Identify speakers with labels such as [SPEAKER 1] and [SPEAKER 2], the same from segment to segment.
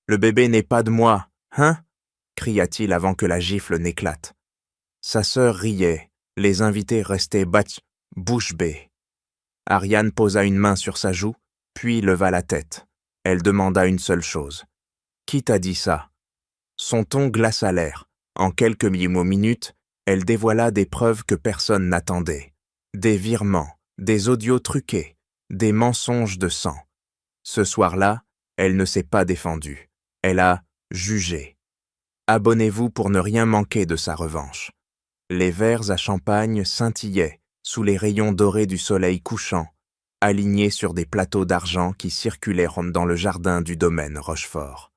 [SPEAKER 1] Le bébé n'est pas de moi, hein? Cria-t-il avant que la gifle n'éclate. Sa sœur riait, les invités restaient bouche bée. Ariane posa une main sur sa joue, puis leva la tête. Elle demanda une seule chose. Qui t'a dit ça? Son ton glaça l'air. En quelques minutes, elle dévoila des preuves que personne n'attendait. Des virements, des audios truqués, des mensonges de sang. Ce soir-là, elle ne s'est pas défendue. Elle a jugé. Abonnez-vous pour ne rien manquer de sa revanche. Les verres à champagne scintillaient sous les rayons dorés du soleil couchant, alignés sur des plateaux d'argent qui circulaient dans le jardin du domaine Rochefort.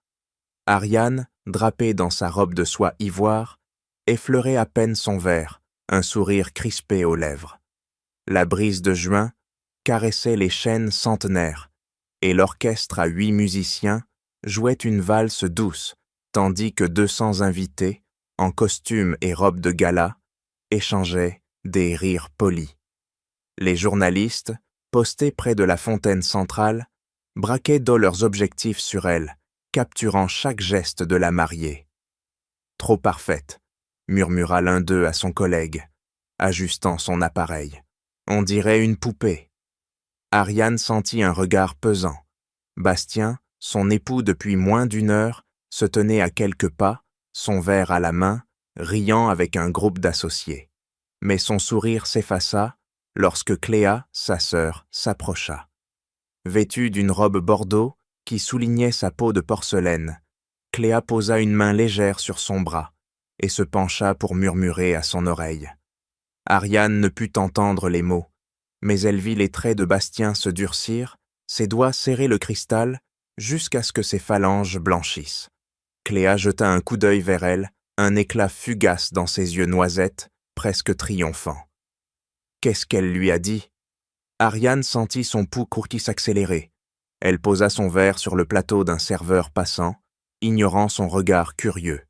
[SPEAKER 1] Ariane, drapée dans sa robe de soie ivoire, effleurait à peine son verre, un sourire crispé aux lèvres. La brise de juin caressait les chênes centenaires, et l'orchestre à 8 musiciens jouait une valse douce, tandis que 200 invités, en costume et robe de gala, échangeaient des rires polis. Les journalistes, postés près de la fontaine centrale, braquaient d'eau leurs objectifs sur elle, capturant chaque geste de la mariée. « Trop parfaite », murmura l'un d'eux à son collègue, ajustant son appareil. « On dirait une poupée. » Ariane sentit un regard pesant. Bastien, son époux depuis moins d'1 heure, se tenait à quelques pas, son verre à la main, riant avec un groupe d'associés. Mais son sourire s'effaça lorsque Cléa, sa sœur, s'approcha. Vêtue d'une robe bordeaux qui soulignait sa peau de porcelaine, Cléa posa une main légère sur son bras et se pencha pour murmurer à son oreille. Ariane ne put entendre les mots, mais elle vit les traits de Bastien se durcir, ses doigts serrer le cristal jusqu'à ce que ses phalanges blanchissent. Cléa jeta un coup d'œil vers elle, un éclat fugace dans ses yeux noisettes, presque triomphants. Qu'est-ce qu'elle lui a dit? Ariane sentit son pouls courtis s'accélérer. Elle posa son verre sur le plateau d'un serveur passant, ignorant son regard curieux.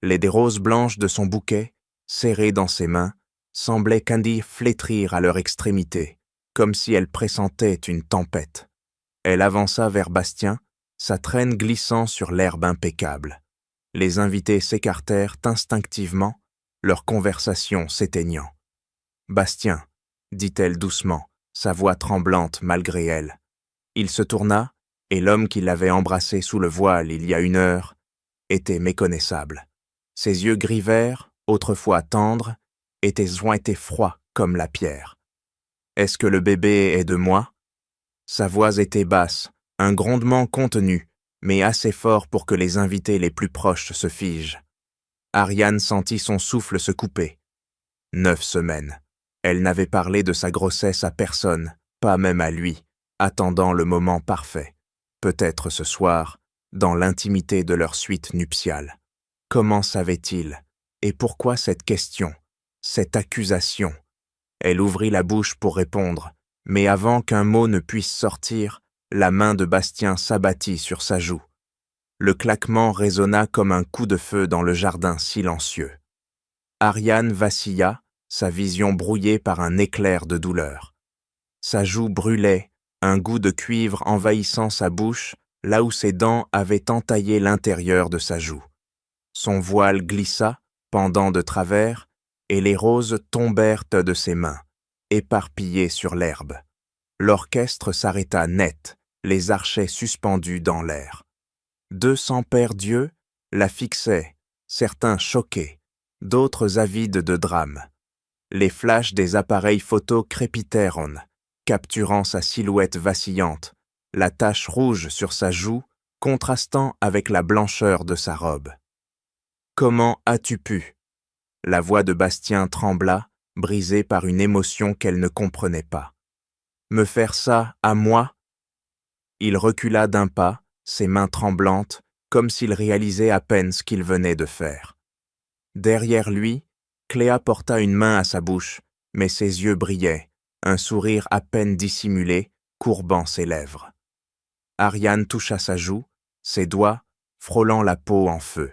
[SPEAKER 1] Les des roses blanches de son bouquet, serrées dans ses mains, semblaient flétrir à leur extrémité, comme si elle pressentait une tempête. Elle avança vers Bastien, sa traîne glissant sur l'herbe impeccable. Les invités s'écartèrent instinctivement, leur conversation s'éteignant. « Bastien », dit-elle doucement, sa voix tremblante malgré elle. Il se tourna, et l'homme qui l'avait embrassé sous le voile il y a 1 heure était méconnaissable. Ses yeux gris-vert, autrefois tendres, étaient froids comme la pierre. « Est-ce que le bébé est de moi ?» Sa voix était basse, un grondement contenu, mais assez fort pour que les invités les plus proches se figent. Ariane sentit son souffle se couper. 9 semaines. Elle n'avait parlé de sa grossesse à personne, pas même à lui, attendant le moment parfait. Peut-être ce soir, dans l'intimité de leur suite nuptiale. Comment savait-il? Et pourquoi cette question? Cette accusation? Elle ouvrit la bouche pour répondre, mais avant qu'un mot ne puisse sortir, la main de Bastien s'abattit sur sa joue. Le claquement résonna comme un coup de feu dans le jardin silencieux. Ariane vacilla, sa vision brouillée par un éclair de douleur. Sa joue brûlait, un goût de cuivre envahissant sa bouche, là où ses dents avaient entaillé l'intérieur de sa joue. Son voile glissa, pendant de travers, et les roses tombèrent de ses mains, éparpillées sur l'herbe. L'orchestre s'arrêta net, les archets suspendus dans l'air. 200 pères d'yeux la fixaient, certains choqués, d'autres avides de drame. Les flashs des appareils photo crépitèrent, capturant sa silhouette vacillante, la tache rouge sur sa joue contrastant avec la blancheur de sa robe. « Comment as-tu pu ?» La voix de Bastien trembla, brisée par une émotion qu'elle ne comprenait pas. « Me faire ça à moi ?» Il recula d'un pas, ses mains tremblantes, comme s'il réalisait à peine ce qu'il venait de faire. Derrière lui, Cléa porta une main à sa bouche, mais ses yeux brillaient, un sourire à peine dissimulé, courbant ses lèvres. Ariane toucha sa joue, ses doigts frôlant la peau en feu.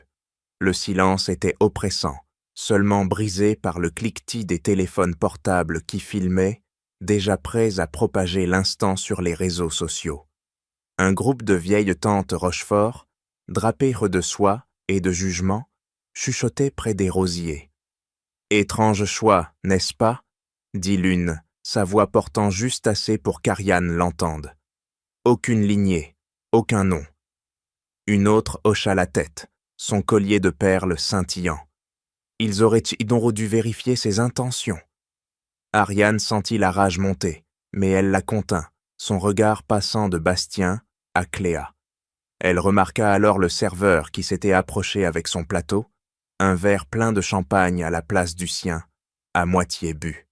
[SPEAKER 1] Le silence était oppressant, seulement brisé par le cliquetis des téléphones portables qui filmaient, déjà prêts à propager l'instant sur les réseaux sociaux. Un groupe de vieilles tantes Rochefort, drapés de soie et de jugement, chuchotaient près des rosiers. « Étrange choix, n'est-ce pas ?» dit l'une, sa voix portant juste assez pour qu'Ariane l'entende. « Aucune lignée, aucun nom. » Une autre hocha la tête, son collier de perles scintillant. Ils auraient dû vérifier ses intentions. Ariane sentit la rage monter, mais elle la contint, son regard passant de Bastien à Cléa. Elle remarqua alors le serveur qui s'était approché avec son plateau, un verre plein de champagne à la place du sien, à moitié bu.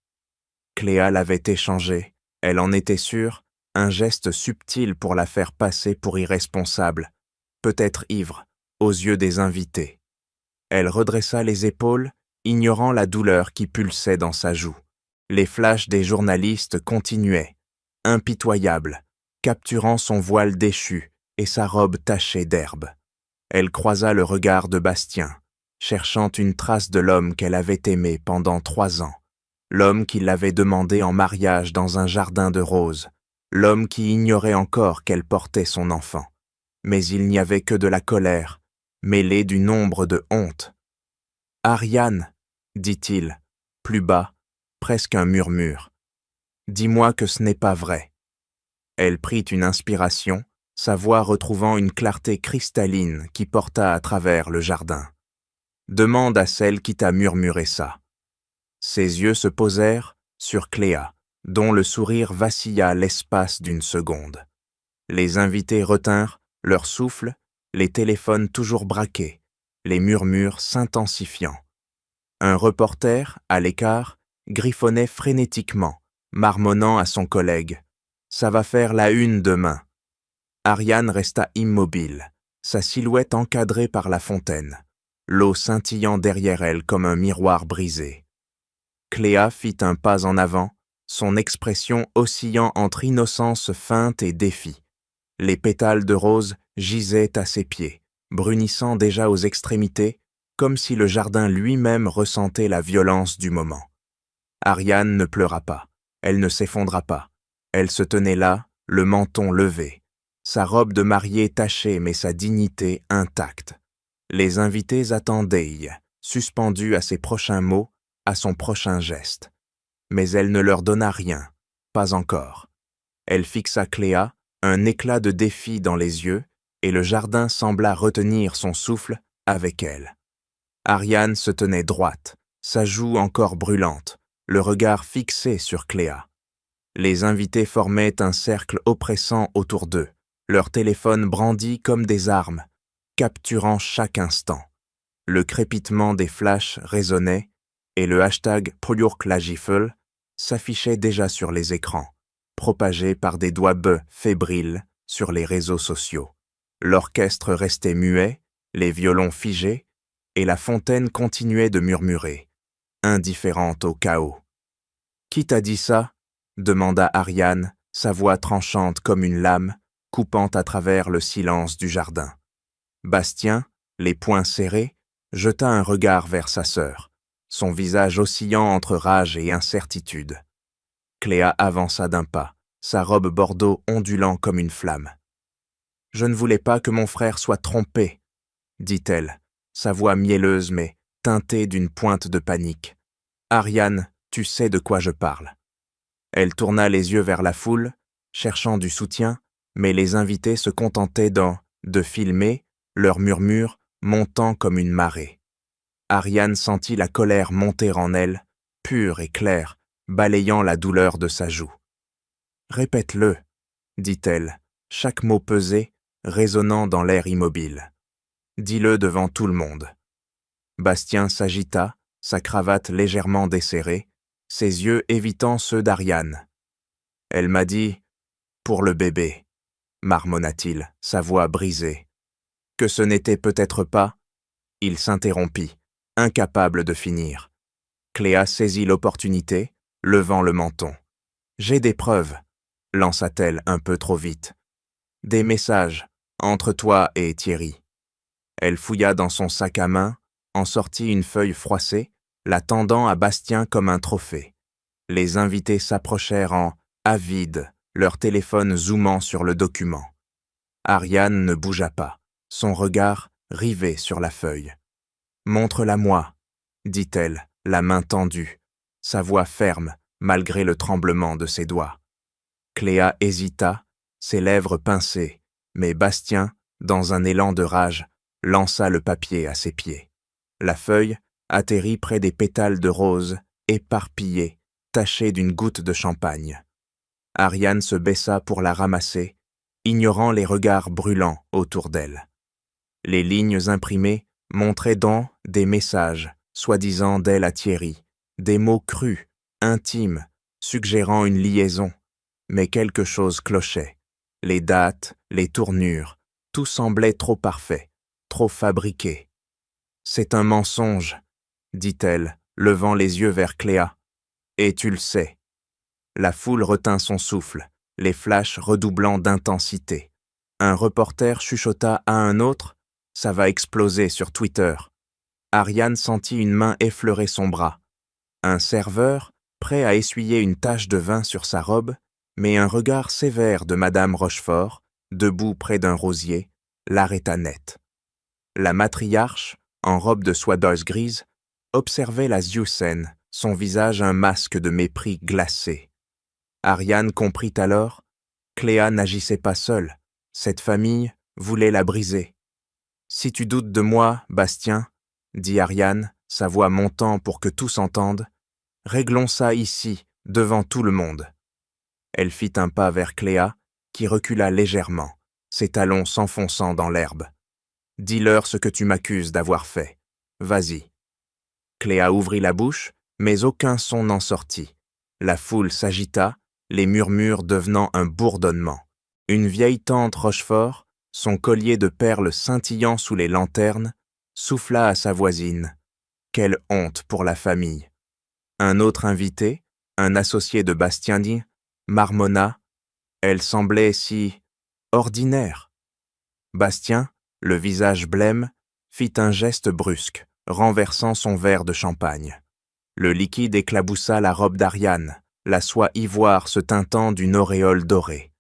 [SPEAKER 1] Cléa l'avait échangé, elle en était sûre, un geste subtil pour la faire passer pour irresponsable, peut-être ivre, aux yeux des invités. Elle redressa les épaules, ignorant la douleur qui pulsait dans sa joue. Les flashs des journalistes continuaient, impitoyables, capturant son voile déchu et sa robe tachée d'herbe. Elle croisa le regard de Bastien, cherchant une trace de l'homme qu'elle avait aimé pendant 3 ans, l'homme qui l'avait demandé en mariage dans un jardin de roses, l'homme qui ignorait encore qu'elle portait son enfant. Mais il n'y avait que de la colère, mêlée d'une ombre de honte. « Ariane, dit-il, plus bas, presque un murmure, dis-moi que ce n'est pas vrai. » Elle prit une inspiration, sa voix retrouvant une clarté cristalline qui porta à travers le jardin. « Demande à celle qui t'a murmuré ça. » Ses yeux se posèrent sur Cléa, dont le sourire vacilla l'espace d'une seconde. Les invités retinrent leur souffle, les téléphones toujours braqués, les murmures s'intensifiant. Un reporter, à l'écart, griffonnait frénétiquement, marmonnant à son collègue. « Ça va faire la une demain. » Ariane resta immobile, sa silhouette encadrée par la fontaine, l'eau scintillant derrière elle comme un miroir brisé. Cléa fit un pas en avant, son expression oscillant entre innocence feinte et défi. Les pétales de rose gisaient à ses pieds, brunissant déjà aux extrémités, comme si le jardin lui-même ressentait la violence du moment. Ariane ne pleura pas, elle ne s'effondra pas. Elle se tenait là, le menton levé, sa robe de mariée tachée mais sa dignité intacte. Les invités attendaient, suspendus à ses prochains mots, à son prochain geste. Mais elle ne leur donna rien, pas encore. Elle fixa Cléa, un éclat de défi dans les yeux, et le jardin sembla retenir son souffle avec elle. Ariane se tenait droite, sa joue encore brûlante, le regard fixé sur Cléa. Les invités formaient un cercle oppressant autour d'eux, leurs téléphones brandis comme des armes, capturant chaque instant. Le crépitement des flashs résonnait, et le hashtag #PolurkLaGifle s'affichait déjà sur les écrans, propagé par des doigts fébriles sur les réseaux sociaux. L'orchestre restait muet, les violons figés, et la fontaine continuait de murmurer, indifférente au chaos. « Qui t'a dit ça ?» demanda Ariane, sa voix tranchante comme une lame, coupant à travers le silence du jardin. Bastien, les poings serrés, jeta un regard vers sa sœur, son visage oscillant entre rage et incertitude. Cléa avança d'un pas, sa robe bordeaux ondulant comme une flamme. « Je ne voulais pas que mon frère soit trompé, » dit-elle, sa voix mielleuse mais teintée d'une pointe de panique. « Ariane, tu sais de quoi je parle. » Elle tourna les yeux vers la foule, cherchant du soutien, mais les invités se contentaient de filmer, leurs murmures montant comme une marée. Ariane sentit la colère monter en elle, pure et claire, balayant la douleur de sa joue. « Répète-le, » dit-elle, chaque mot pesé, résonnant dans l'air immobile. « Dis-le devant tout le monde. » Bastien s'agita, sa cravate légèrement desserrée, ses yeux évitant ceux d'Ariane. « Elle m'a dit, pour le bébé, » marmonna-t-il, sa voix brisée. « Que ce n'était peut-être pas. » Il s'interrompit, incapable de finir. Cléa saisit l'opportunité, levant le menton. « J'ai des preuves, » lança-t-elle un peu trop vite. « Des messages, entre toi et Thierry. » Elle fouilla dans son sac à main, en sortit une feuille froissée, la tendant à Bastien comme un trophée. Les invités s'approchèrent avides, leur téléphone zoomant sur le document. Ariane ne bougea pas, son regard rivé sur la feuille. « Montre-la-moi, dit-elle, la main tendue, sa voix ferme malgré le tremblement de ses doigts. Cléa hésita, ses lèvres pincées, mais Bastien, dans un élan de rage, lança le papier à ses pieds. La feuille atterrit près des pétales de rose, éparpillés, tachés d'une goutte de champagne. Ariane se baissa pour la ramasser, ignorant les regards brûlants autour d'elle. Les lignes imprimées montraient donc des messages, soi-disant d'elle à Thierry, des mots crus, intimes, suggérant une liaison, mais quelque chose clochait. Les dates, les tournures, tout semblait trop parfait, trop fabriqué. « C'est un mensonge, » dit-elle, levant les yeux vers Cléa. « Et tu le sais. » La foule retint son souffle, les flashs redoublant d'intensité. Un reporter chuchota à un autre « Ça va exploser sur Twitter. » Ariane sentit une main effleurer son bras. Un serveur, prêt à essuyer une tache de vin sur sa robe, mais un regard sévère de Madame Rochefort, debout près d'un rosier, l'arrêta net. La matriarche, en robe de soie d'os grise, observait la Zioussen, son visage un masque de mépris glacé. Ariane comprit alors, Cléa n'agissait pas seule, cette famille voulait la briser. « Si tu doutes de moi, Bastien, » dit Ariane, sa voix montant pour que tous entendent, « réglons ça ici, devant tout le monde. » Elle fit un pas vers Cléa, qui recula légèrement, ses talons s'enfonçant dans l'herbe. « Dis-leur ce que tu m'accuses d'avoir fait. Vas-y. » Cléa ouvrit la bouche, mais aucun son n'en sortit. La foule s'agita, les murmures devenant un bourdonnement. Une vieille tante Rochefort, son collier de perles scintillant sous les lanternes, souffla à sa voisine. Quelle honte pour la famille. Un autre invité, un associé de Bastien dit, marmonna. Elle semblait si ordinaire. Bastien, le visage blême, fit un geste brusque, renversant son verre de champagne. Le liquide éclaboussa la robe d'Ariane, la soie ivoire se teintant d'une auréole dorée.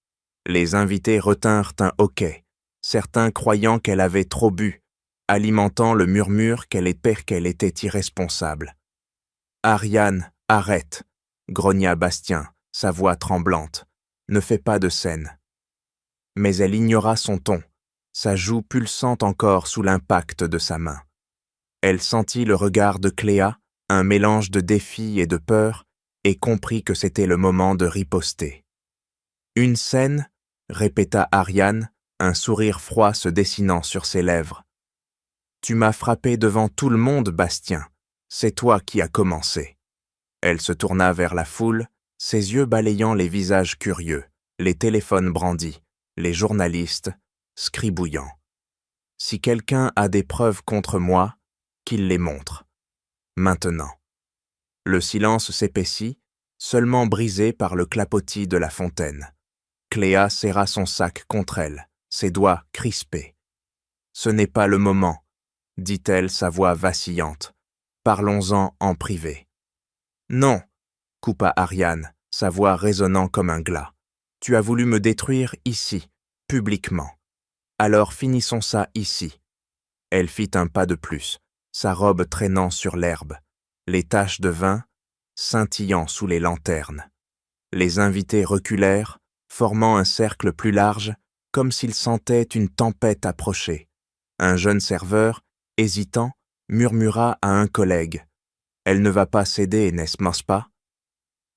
[SPEAKER 1] Les invités retinrent un hoquet, certains croyant qu'elle avait trop bu, alimentant le murmure qu'elle était irresponsable. « Ariane, arrête !» grogna Bastien, sa voix tremblante. « Ne fais pas de scène. » Mais elle ignora son ton, sa joue pulsant encore sous l'impact de sa main. Elle sentit le regard de Cléa, un mélange de défi et de peur, et comprit que c'était le moment de riposter. « Une scène ?» répéta Ariane, un sourire froid se dessinant sur ses lèvres. « Tu m'as frappé devant tout le monde, Bastien. C'est toi qui as commencé. » Elle se tourna vers la foule, ses yeux balayant les visages curieux, les téléphones brandis, les journalistes, scribouillant. « Si quelqu'un a des preuves contre moi, qu'il les montre. Maintenant. » Le silence s'épaissit, seulement brisé par le clapotis de la fontaine. Cléa serra son sac contre elle, ses doigts crispés. « Ce n'est pas le moment, » dit-elle, sa voix vacillante. « Parlons-en en privé. »« Non, » coupa Ariane, sa voix résonnant comme un glas. « Tu as voulu me détruire ici, publiquement. Alors finissons ça ici. » Elle fit un pas de plus, sa robe traînant sur l'herbe, les taches de vin scintillant sous les lanternes. Les invités reculèrent, formant un cercle plus large, comme s'ils sentaient une tempête approcher. Un jeune serveur, hésitant, murmura à un collègue. « Elle ne va pas céder, n'est-ce pas ?»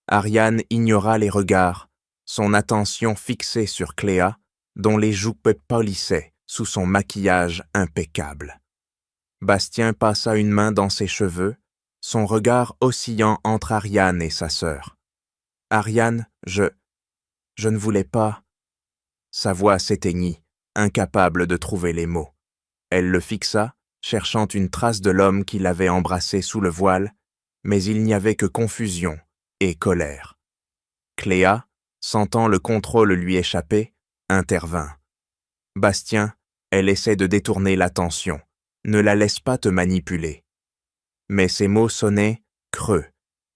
[SPEAKER 1] Ariane ignora les regards, son attention fixée sur Cléa, dont les joues pâlissaient sous son maquillage impeccable. Bastien passa une main dans ses cheveux, son regard oscillant entre Ariane et sa sœur. « Ariane, je ne voulais pas... » Sa voix s'éteignit, incapable de trouver les mots. Elle le fixa, cherchant une trace de l'homme qui l'avait embrassée sous le voile, mais il n'y avait que confusion et colère. Cléa, sentant le contrôle lui échapper, intervint. « Bastien, elle essaie de détourner l'attention. Ne la laisse pas te manipuler. » Mais ces mots sonnaient creux,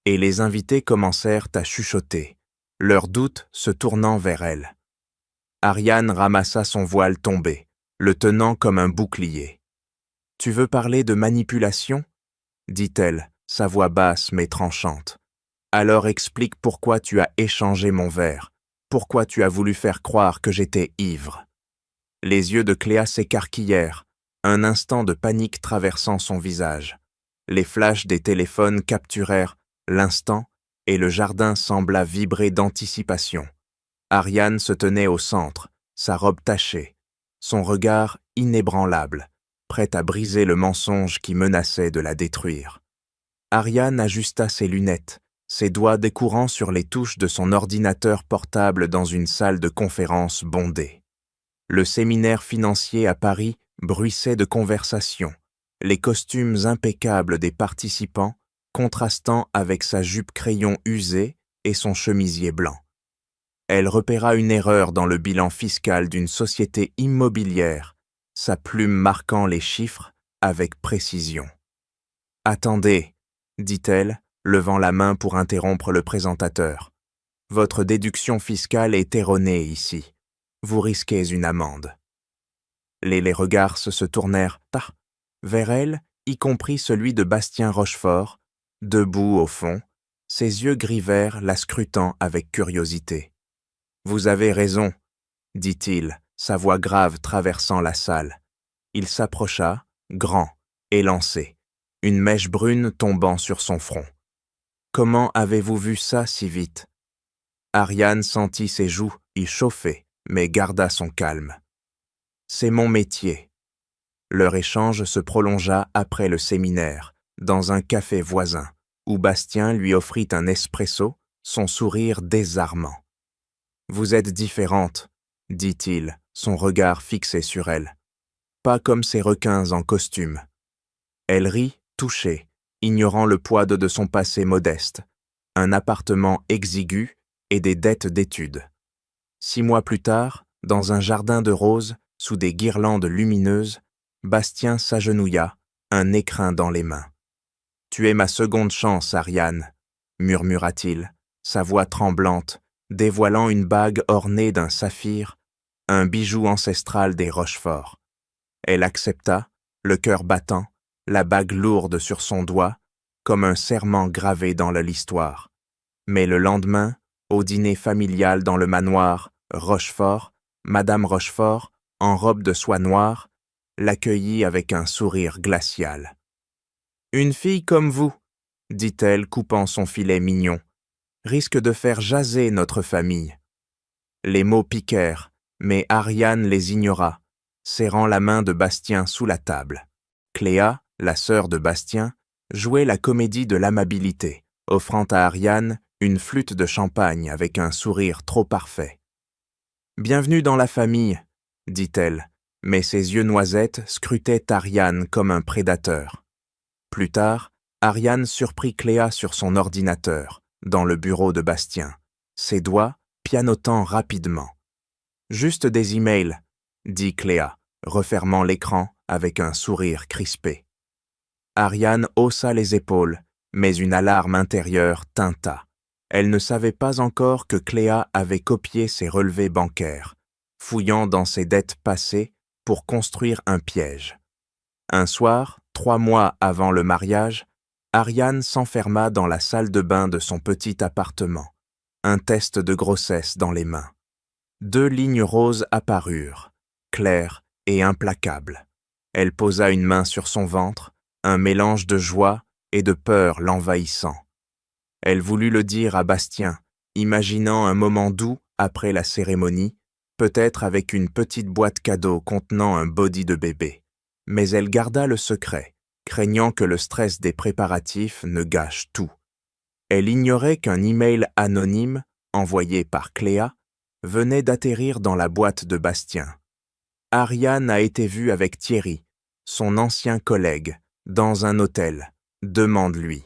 [SPEAKER 1] et les invités commencèrent à chuchoter, leurs doutes se tournant vers elle. Ariane ramassa son voile tombé, le tenant comme un bouclier. « Tu veux parler de manipulation ?» dit-elle, sa voix basse mais tranchante. « Alors explique pourquoi tu as échangé mon verre, pourquoi tu as voulu faire croire que j'étais ivre. » Les yeux de Cléa s'écarquillèrent, un instant de panique traversant son visage. Les flashs des téléphones capturèrent l'instant et le jardin sembla vibrer d'anticipation. Ariane se tenait au centre, sa robe tachée, son regard inébranlable, prêt à briser le mensonge qui menaçait de la détruire. Ariane ajusta ses lunettes, ses doigts décourant sur les touches de son ordinateur portable dans une salle de conférence bondée. Le séminaire financier à Paris bruissait de conversations, les costumes impeccables des participants contrastant avec sa jupe crayon usée et son chemisier blanc. Elle repéra une erreur dans le bilan fiscal d'une société immobilière, sa plume marquant les chiffres avec précision. « Attendez, » dit-elle, levant la main pour interrompre le présentateur. « Votre déduction fiscale est erronée ici. Vous risquez une amende. » Les regards se tournèrent vers elle, y compris celui de Bastien Rochefort, debout au fond, ses yeux gris verts la scrutant avec curiosité. « Vous avez raison, » dit-il, sa voix grave traversant la salle. Il s'approcha, grand, élancé, une mèche brune tombant sur son front. « Comment avez-vous vu ça si vite ?» Ariane sentit ses joues y chauffer, mais garda son calme. « C'est mon métier. » Leur échange se prolongea après le séminaire, dans un café voisin, où Bastien lui offrit un espresso, son sourire désarmant. « Vous êtes différente, » dit-il, son regard fixé sur elle. « Pas comme ces requins en costume. » Elle rit, touchée, ignorant le poids de son passé modeste, un appartement exigu et des dettes d'études. 6 mois plus tard, dans un jardin de roses, sous des guirlandes lumineuses, Bastien s'agenouilla, un écrin dans les mains. « Tu es ma seconde chance, Ariane, » murmura-t-il, sa voix tremblante, dévoilant une bague ornée d'un saphir, un bijou ancestral des Rochefort. Elle accepta, le cœur battant, la bague lourde sur son doigt, comme un serment gravé dans l'histoire. Mais le lendemain, au dîner familial dans le manoir Rochefort, Madame Rochefort, en robe de soie noire, l'accueillit avec un sourire glacial. « Une fille comme vous, » dit-elle, coupant son filet mignon, « risque de faire jaser notre famille. » Les mots piquèrent, mais Ariane les ignora, serrant la main de Bastien sous la table. Cléa, la sœur de Bastien, jouait la comédie de l'amabilité, offrant à Ariane une flûte de champagne avec un sourire trop parfait. « Bienvenue dans la famille, » dit-elle, mais ses yeux noisettes scrutaient Ariane comme un prédateur. Plus tard, Ariane surprit Cléa sur son ordinateur, dans le bureau de Bastien, ses doigts pianotant rapidement. « Juste des emails, » dit Cléa, refermant l'écran avec un sourire crispé. Ariane haussa les épaules, mais une alarme intérieure tinta. Elle ne savait pas encore que Cléa avait copié ses relevés bancaires, fouillant dans ses dettes passées pour construire un piège. Un soir, 3 mois avant le mariage, Ariane s'enferma dans la salle de bain de son petit appartement, un test de grossesse dans les mains. 2 lignes roses apparurent, claires et implacables. Elle posa une main sur son ventre, un mélange de joie et de peur l'envahissant. Elle voulut le dire à Bastien, imaginant un moment doux après la cérémonie, peut-être avec une petite boîte cadeau contenant un body de bébé. Mais elle garda le secret, craignant que le stress des préparatifs ne gâche tout. Elle ignorait qu'un email anonyme, envoyé par Cléa, venait d'atterrir dans la boîte de Bastien. Ariane a été vue avec Thierry, son ancien collègue, dans un hôtel. Demande-lui.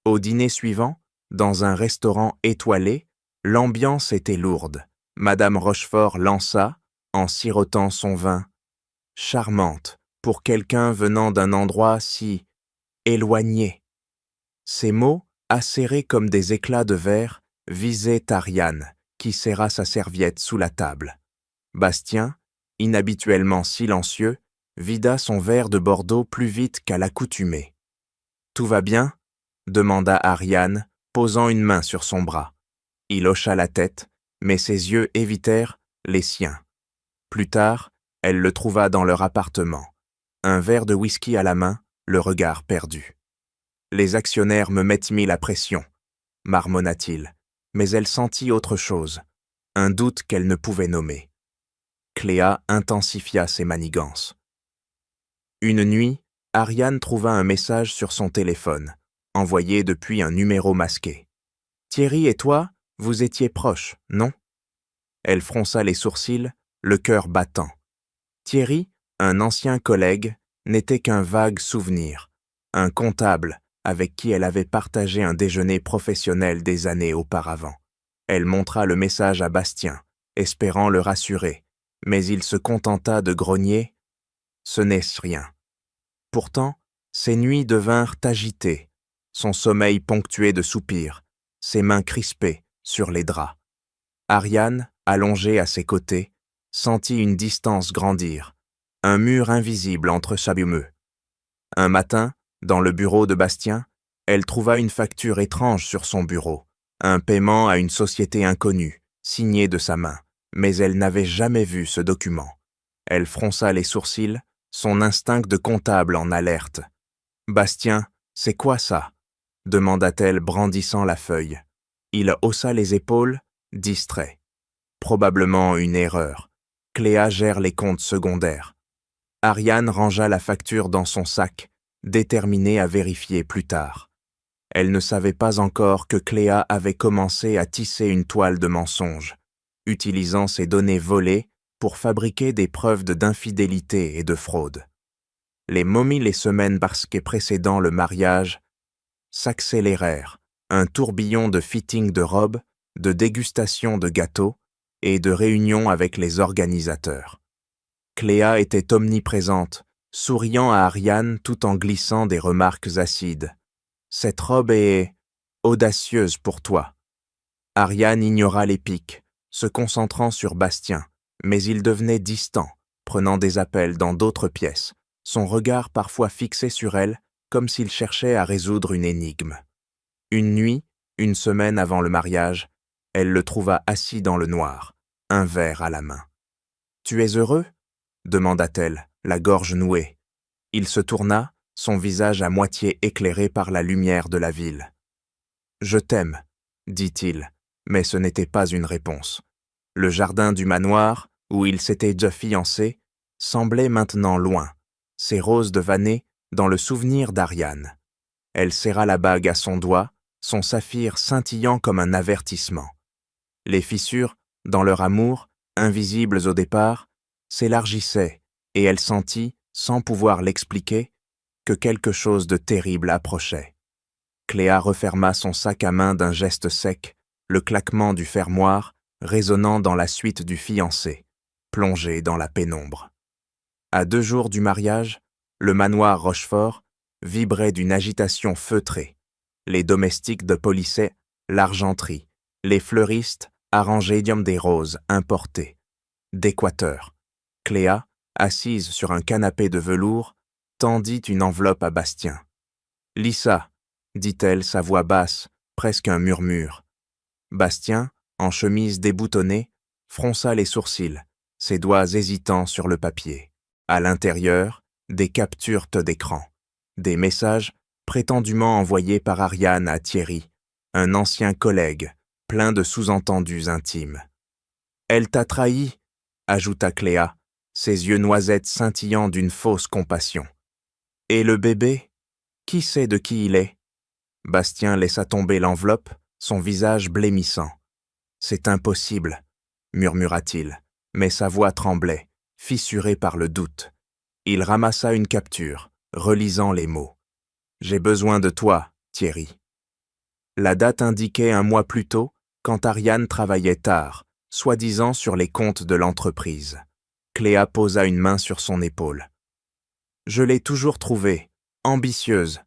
[SPEAKER 1] Au dîner suivant, dans un restaurant étoilé, l'ambiance était lourde. Madame Rochefort lança, en sirotant son vin, « Charmante, pour quelqu'un venant d'un endroit si éloigné. » Ces mots, acérés comme des éclats de verre, visaient Ariane, qui serra sa serviette sous la table. Bastien, inhabituellement silencieux, vida son verre de Bordeaux plus vite qu'à l'accoutumée. « Tout va bien ?» demanda Ariane, posant une main sur son bras. Il hocha la tête, mais ses yeux évitèrent les siens. Plus tard, elle le trouva dans leur appartement, un verre de whisky à la main, le regard perdu. « Les actionnaires me mettent mis la pression, » marmonna-t-il, mais elle sentit autre chose, un doute qu'elle ne pouvait nommer. Cléa intensifia ses manigances. Une nuit, Ariane trouva un message sur son téléphone, envoyé depuis un numéro masqué. « Thierry et toi, vous étiez proches, non ?» Elle fronça les sourcils, le cœur battant. Thierry, un ancien collègue, n'était qu'un vague souvenir, un comptable avec qui elle avait partagé un déjeuner professionnel des années auparavant. Elle montra le message à Bastien, espérant le rassurer, mais il se contenta de grogner « Ce n'est rien ». Pourtant, ses nuits devinrent agitées, son sommeil ponctué de soupirs, ses mains crispées sur les draps. Ariane, allongée à ses côtés, sentit une distance grandir, un mur invisible entre chacun. Un matin, dans le bureau de Bastien, elle trouva une facture étrange sur son bureau, un paiement à une société inconnue, signé de sa main, mais elle n'avait jamais vu ce document. Elle fronça les sourcils, son instinct de comptable en alerte. « Bastien, c'est quoi ça ?» demanda-t-elle brandissant la feuille. Il haussa les épaules, distrait. Probablement une erreur. Cléa gère les comptes secondaires. Ariane rangea la facture dans son sac, déterminée à vérifier plus tard. Elle ne savait pas encore que Cléa avait commencé à tisser une toile de mensonges, utilisant ses données volées pour fabriquer des preuves d'infidélité et de fraude. Les les semaines précédant le mariage s'accélérèrent, un tourbillon de fitting de robes, de dégustation de gâteaux et de réunions avec les organisateurs. Cléa était omniprésente, souriant à Ariane tout en glissant des remarques acides. « Cette robe est audacieuse pour toi. » Ariane ignora les piques, se concentrant sur Bastien, mais il devenait distant, prenant des appels dans d'autres pièces, son regard parfois fixé sur elle, comme s'il cherchait à résoudre une énigme. Une nuit, une semaine avant le mariage, elle le trouva assis dans le noir, un verre à la main. « Tu es heureux ?» demanda-t-elle, la gorge nouée. Il se tourna, son visage à moitié éclairé par la lumière de la ville. « Je t'aime », dit-il, mais ce n'était pas une réponse. Le jardin du manoir, où il s'était déjà fiancé, semblait maintenant loin, ses roses de vanille dans le souvenir d'Ariane. Elle serra la bague à son doigt, son saphir scintillant comme un avertissement. Les fissures, dans leur amour, invisibles au départ, s'élargissaient, et elle sentit, sans pouvoir l'expliquer, que quelque chose de terrible approchait. Cléa referma son sac à main d'un geste sec, le claquement du fermoir résonnant dans la suite du fiancé, plongé dans la pénombre. À 2 jours du mariage, le manoir Rochefort vibrait d'une agitation feutrée. Les domestiques de polissaient l'argenterie, les fleuristes arrangeaient des roses importées, d'Équateur. Cléa, assise sur un canapé de velours, tendit une enveloppe à Bastien. « Lis ça », dit-elle, sa voix basse, presque un murmure. Bastien, en chemise déboutonnée, fronça les sourcils, ses doigts hésitants sur le papier. À l'intérieur, des captures d'écran, des messages prétendument envoyés par Ariane à Thierry, un ancien collègue, plein de sous-entendus intimes. « Elle t'a trahi », ajouta Cléa, ses yeux noisettes scintillant d'une fausse compassion. « Et le bébé ? Qui sait de qui il est ?» Bastien laissa tomber l'enveloppe, son visage blêmissant. « C'est impossible », murmura-t-il, mais sa voix tremblait, fissurée par le doute. Il ramassa une capture, relisant les mots. « J'ai besoin de toi, Thierry. » La date indiquait 1 mois plus tôt, quand Ariane travaillait tard, soi-disant sur les comptes de l'entreprise. Cléa posa une main sur son épaule. « Je l'ai toujours trouvée, ambitieuse, »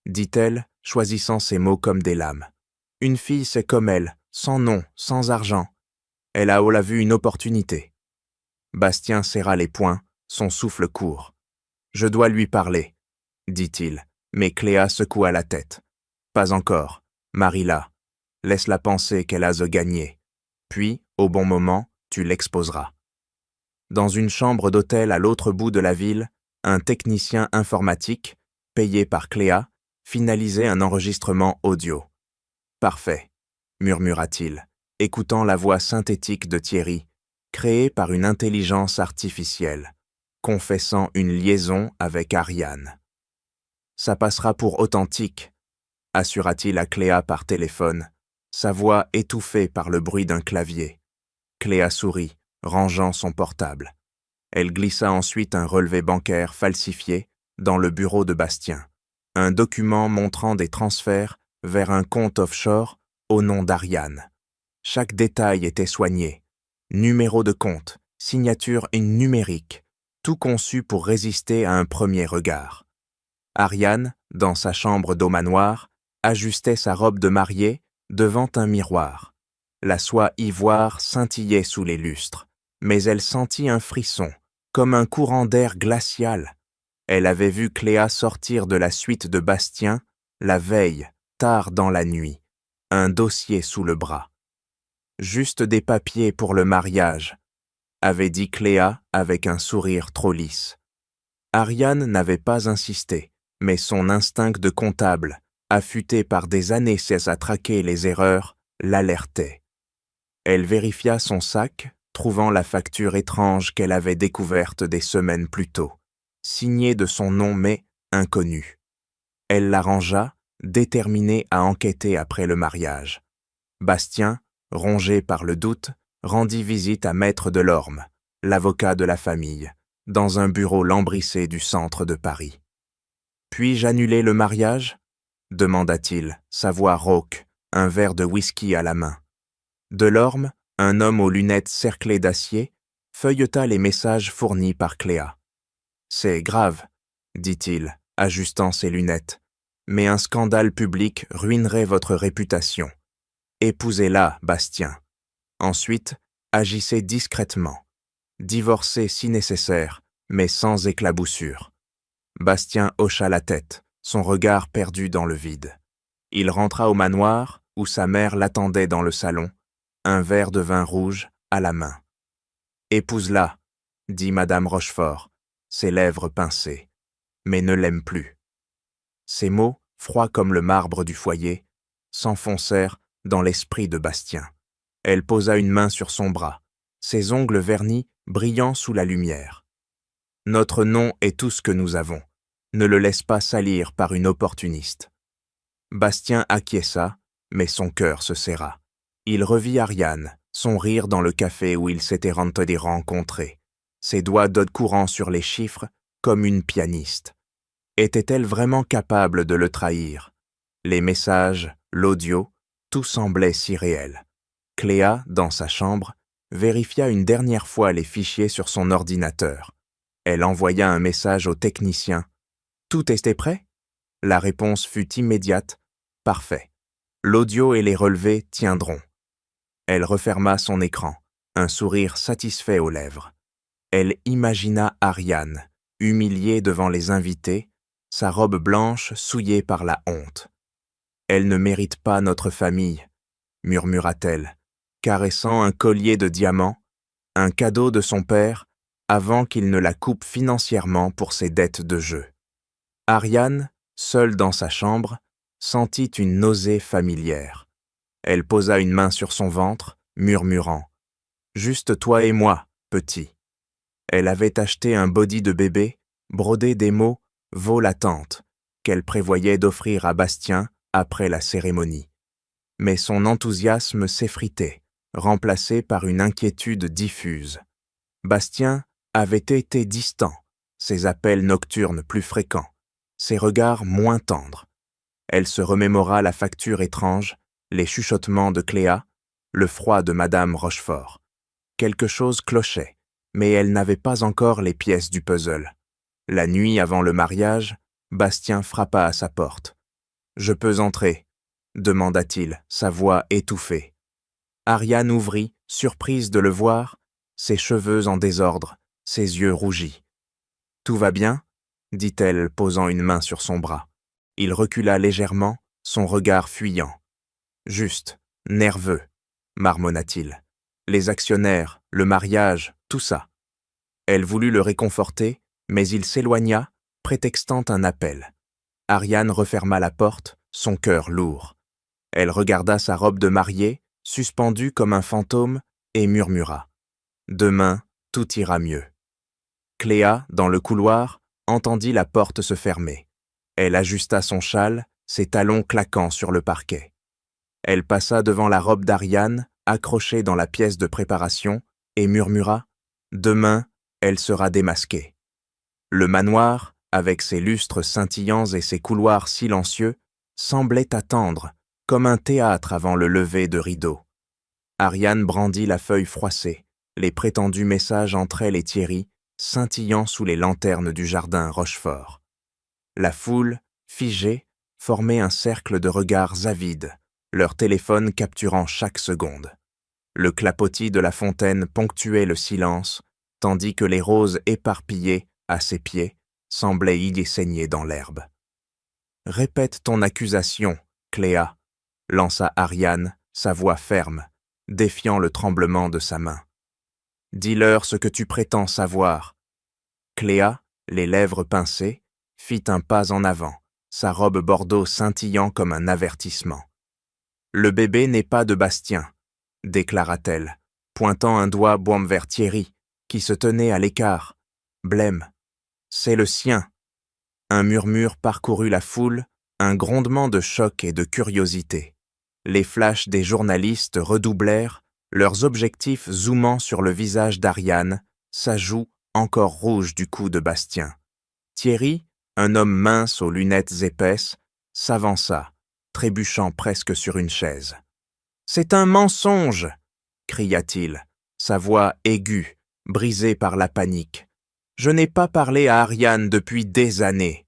[SPEAKER 1] dit-elle, choisissant ses mots comme des lames. « Une fille, c'est comme elle, sans nom, sans argent. Elle a vu une opportunité. » Bastien serra les poings, son souffle court. « Je dois lui parler, » dit-il, mais Cléa secoua la tête. « Pas encore, marie-la. Laisse-la penser qu'elle a gagné. Puis, au bon moment, tu l'exposeras. » Dans une chambre d'hôtel à l'autre bout de la ville, un technicien informatique, payé par Cléa, finalisait un enregistrement audio. « Parfait, » murmura-t-il, écoutant la voix synthétique de Thierry, créée par une intelligence artificielle, confessant une liaison avec Ariane. « Ça passera pour authentique, » assura-t-il à Cléa par téléphone, sa voix étouffée par le bruit d'un clavier. Cléa sourit, rangeant son portable. Elle glissa ensuite un relevé bancaire falsifié dans le bureau de Bastien, un document montrant des transferts vers un compte offshore au nom d'Ariane. Chaque détail était soigné. Numéro de compte, signature numérique, tout conçu pour résister à un premier regard. Ariane, dans sa chambre d'au manoir, ajustait sa robe de mariée devant un miroir. La soie ivoire scintillait sous les lustres, mais elle sentit un frisson, comme un courant d'air glacial. Elle avait vu Cléa sortir de la suite de Bastien, la veille, tard dans la nuit, un dossier sous le bras. « Juste des papiers pour le mariage », avait dit Cléa avec un sourire trop lisse. Ariane n'avait pas insisté, mais son instinct de comptable, affûté par des années à traquer les erreurs, l'alertait. Elle vérifia son sac, trouvant la facture étrange qu'elle avait découverte des semaines plus tôt, signée de son nom mais inconnu. Elle la rangea, déterminée à enquêter après le mariage. Bastien, rongé par le doute, rendit visite à Maître Delorme, l'avocat de la famille, dans un bureau lambrissé du centre de Paris. « Puis-je annuler le mariage ?» demanda-t-il, sa voix rauque, un verre de whisky à la main. Delorme, un homme aux lunettes cerclées d'acier, feuilleta les messages fournis par Cléa. « C'est grave, » dit-il, ajustant ses lunettes, « mais un scandale public ruinerait votre réputation. Épousez-la, Bastien. Ensuite, agissez discrètement. Divorcez si nécessaire, mais sans éclaboussure. » Bastien hocha la tête, son regard perdu dans le vide. Il rentra au manoir, où sa mère l'attendait dans le salon, un verre de vin rouge à la main. « Épouse-la, » dit Madame Rochefort, ses lèvres pincées, « mais ne l'aime plus. » Ces mots, froids comme le marbre du foyer, s'enfoncèrent dans l'esprit de Bastien. Elle posa une main sur son bras, ses ongles vernis brillant sous la lumière. « Notre nom est tout ce que nous avons. Ne le laisse pas salir par une opportuniste. » Bastien acquiesça, mais son cœur se serra. Il revit Ariane, son rire dans le café où ils s'étaient rencontrés, ses doigts courant sur les chiffres comme une pianiste. Était-elle vraiment capable de le trahir? Les messages, l'audio, tout semblait si réel. Cléa, dans sa chambre, vérifia une dernière fois les fichiers sur son ordinateur. Elle envoya un message au technicien. « Tout était prêt ?» La réponse fut immédiate. « Parfait. L'audio et les relevés tiendront. » Elle referma son écran, un sourire satisfait aux lèvres. Elle imagina Ariane, humiliée devant les invités, sa robe blanche souillée par la honte. « Elle ne mérite pas notre famille, » murmura-t-elle, caressant un collier de diamants, un cadeau de son père, avant qu'il ne la coupe financièrement pour ses dettes de jeu. Ariane, seule dans sa chambre, sentit une nausée familière. Elle posa une main sur son ventre, murmurant « Juste toi et moi, petit ». Elle avait acheté un body de bébé, brodé des mots « vaut l'attente » qu'elle prévoyait d'offrir à Bastien après la cérémonie. Mais son enthousiasme s'effritait, remplacé par une inquiétude diffuse. Bastien avait été distant, ses appels nocturnes plus fréquents, ses regards moins tendres. Elle se remémora la facture étrange, les chuchotements de Cléa, le froid de Madame Rochefort. Quelque chose clochait, mais elle n'avait pas encore les pièces du puzzle. La nuit avant le mariage, Bastien frappa à sa porte. « Je peux entrer ?» demanda-t-il, sa voix étouffée. Ariane ouvrit, surprise de le voir, ses cheveux en désordre, ses yeux rougis. « Tout va bien ?» dit-elle, posant une main sur son bras. Il recula légèrement, son regard fuyant. « Juste, nerveux, marmonna-t-il. Les actionnaires, le mariage, tout ça. » Elle voulut le réconforter, mais il s'éloigna, prétextant un appel. Ariane referma la porte, son cœur lourd. Elle regarda sa robe de mariée, suspendue comme un fantôme, et murmura. Demain, tout ira mieux. Cléa, dans le couloir, entendit la porte se fermer. Elle ajusta son châle, ses talons claquant sur le parquet. Elle passa devant la robe d'Ariane, accrochée dans la pièce de préparation, et murmura « Demain, elle sera démasquée. » Le manoir, avec ses lustres scintillants et ses couloirs silencieux, semblait attendre, comme un théâtre avant le lever de rideaux. Ariane brandit la feuille froissée, les prétendus messages entre elle et Thierry, scintillant sous les lanternes du jardin Rochefort. La foule, figée, formait un cercle de regards avides, leur téléphone capturant chaque seconde. Le clapotis de la fontaine ponctuait le silence, tandis que les roses éparpillées, à ses pieds, semblaient y saigner dans l'herbe. « Répète ton accusation, Cléa », lança Ariane, sa voix ferme, défiant le tremblement de sa main. « Dis-leur ce que tu prétends savoir. » Cléa, les lèvres pincées, fit un pas en avant, sa robe bordeaux scintillant comme un avertissement. « Le bébé n'est pas de Bastien, » déclara-t-elle, pointant un doigt boum vers Thierry, qui se tenait à l'écart. « Blême. C'est le sien. » Un murmure parcourut la foule, un grondement de choc et de curiosité. Les flashs des journalistes redoublèrent, leurs objectifs zoomant sur le visage d'Ariane, sa joue encore rouge du coup de Bastien. Thierry, un homme mince aux lunettes épaisses, s'avança, trébuchant presque sur une chaise. « C'est un mensonge !» cria-t-il, sa voix aiguë, brisée par la panique. « Je n'ai pas parlé à Ariane depuis des années. »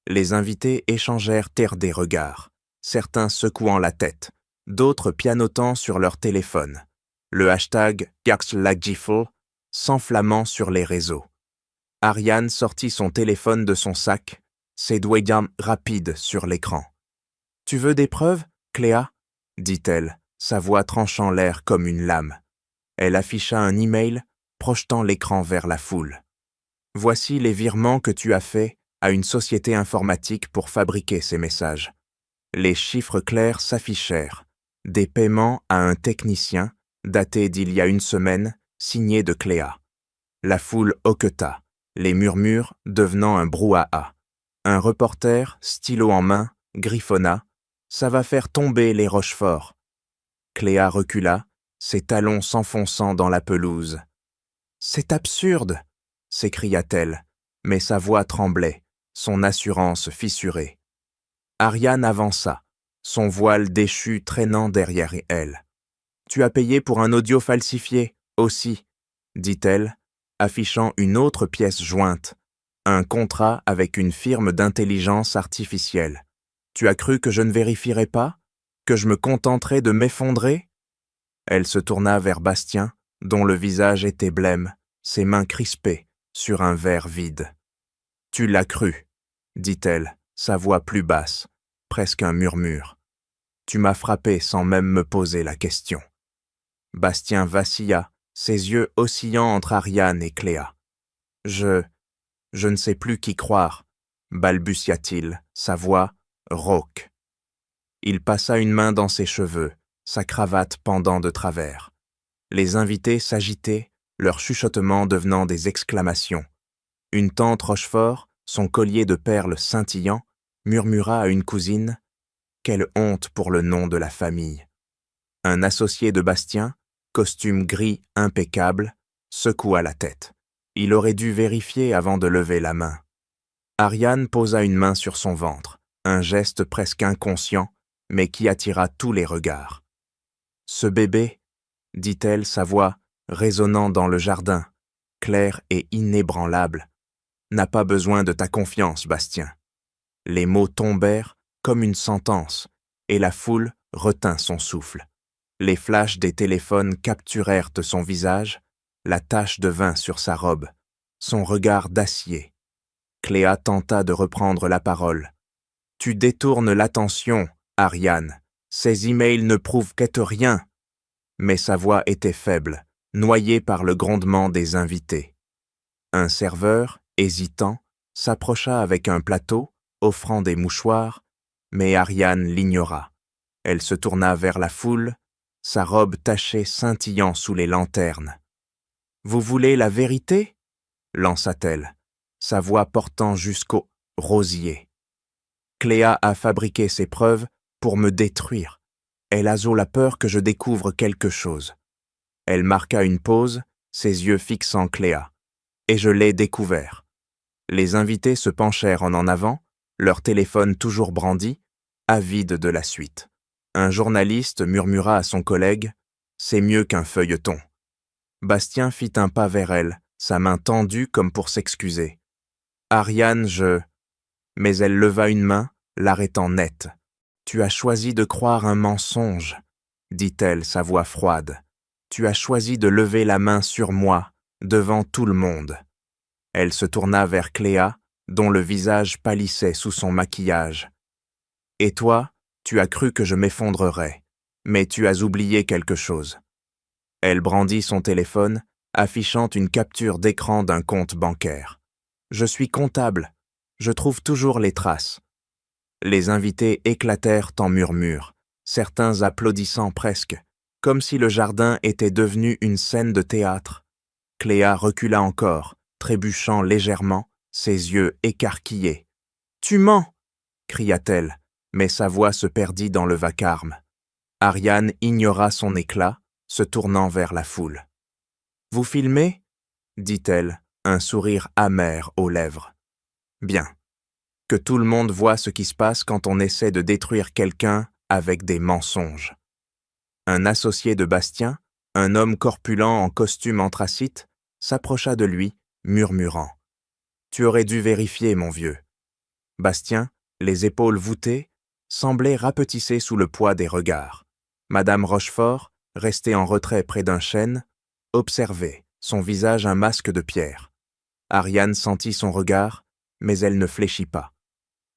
[SPEAKER 1] Les invités échangèrent des regards, certains secouant la tête, d'autres pianotant sur leur téléphone. Le hashtag #GaxLagifle s'enflammant sur les réseaux. Ariane sortit son téléphone de son sac, ses doigts rapides sur l'écran. « Tu veux des preuves, Cléa ?» dit-elle, sa voix tranchant l'air comme une lame. Elle afficha un email, projetant l'écran vers la foule. « Voici les virements que tu as faits à une société informatique pour fabriquer ces messages. » Les chiffres clairs s'affichèrent. Des paiements à un technicien, datés d'il y a une semaine, signés de Cléa. La foule hoqueta, les murmures devenant un brouhaha. Un reporter, stylo en main, griffonna. « Ça va faire tomber les Rochefort. » Cléa recula, ses talons s'enfonçant dans la pelouse. « C'est absurde !» s'écria-t-elle, mais sa voix tremblait, son assurance fissurée. Ariane avança, son voile déchu traînant derrière elle. « Tu as payé pour un audio falsifié, aussi, » dit-elle, affichant une autre pièce jointe, un contrat avec une firme d'intelligence artificielle. « Tu as cru que je ne vérifierais pas? Que je me contenterais de m'effondrer ?» Elle se tourna vers Bastien, dont le visage était blême, ses mains crispées, sur un verre vide. « Tu l'as cru, » dit-elle, sa voix plus basse, presque un murmure. « Tu m'as frappé sans même me poser la question. » Bastien vacilla, ses yeux oscillant entre Ariane et Cléa. « Je ne sais plus qui croire, » balbutia-t-il, sa voix rauque. Il passa une main dans ses cheveux, sa cravate pendant de travers. Les invités s'agitaient, leurs chuchotements devenant des exclamations. Une tante Rochefort, son collier de perles scintillant, murmura à une cousine « Quelle honte pour le nom de la famille !» Un associé de Bastien, costume gris impeccable, secoua la tête. Il aurait dû vérifier avant de lever la main. Ariane posa une main sur son ventre, un geste presque inconscient, mais qui attira tous les regards. « Ce bébé, » dit-elle, sa voix résonnant dans le jardin, claire et inébranlable, « n'a pas besoin de ta confiance, Bastien. » Les mots tombèrent comme une sentence, et la foule retint son souffle. Les flashs des téléphones capturèrent son visage, la tache de vin sur sa robe, son regard d'acier. Cléa tenta de reprendre la parole. « Tu détournes l'attention, Ariane. Ces emails ne prouvent rien. » Mais sa voix était faible, noyée par le grondement des invités. Un serveur, hésitant, s'approcha avec un plateau, offrant des mouchoirs, mais Ariane l'ignora. Elle se tourna vers la foule, sa robe tachée scintillant sous les lanternes. « Vous voulez la vérité ?» lança-t-elle, sa voix portant jusqu'au rosier. « Cléa a fabriqué ces preuves pour me détruire. Elle a la peur que je découvre quelque chose. » Elle marqua une pause, ses yeux fixant Cléa. « Et je l'ai découvert. » Les invités se penchèrent en avant, leur téléphone toujours brandi, avides de la suite. Un journaliste murmura à son collègue « C'est mieux qu'un feuilleton. » Bastien fit un pas vers elle, sa main tendue comme pour s'excuser. « Ariane, je... » Mais elle leva une main, l'arrêtant net. « Tu as choisi de croire un mensonge, » dit-elle, sa voix froide. « Tu as choisi de lever la main sur moi, devant tout le monde. » Elle se tourna vers Cléa, dont le visage pâlissait sous son maquillage. « Et toi, tu as cru que je m'effondrerais, mais tu as oublié quelque chose. » Elle brandit son téléphone, affichant une capture d'écran d'un compte bancaire. « Je suis comptable. Je trouve toujours les traces. » Les invités éclatèrent en murmures, certains applaudissant presque, comme si le jardin était devenu une scène de théâtre. Cléa recula encore, trébuchant légèrement, ses yeux écarquillés. « Tu mens !» cria-t-elle, mais sa voix se perdit dans le vacarme. Ariane ignora son éclat, se tournant vers la foule. « Vous filmez ?» dit-elle, un sourire amer aux lèvres. « Bien. Que tout le monde voit ce qui se passe quand on essaie de détruire quelqu'un avec des mensonges. » Un associé de Bastien, un homme corpulent en costume anthracite, s'approcha de lui, murmurant. « Tu aurais dû vérifier, mon vieux. » Bastien, les épaules voûtées, semblait rapetisser sous le poids des regards. Madame Rochefort, restée en retrait près d'un chêne, observait, son visage un masque de pierre. Ariane sentit son regard, mais elle ne fléchit pas.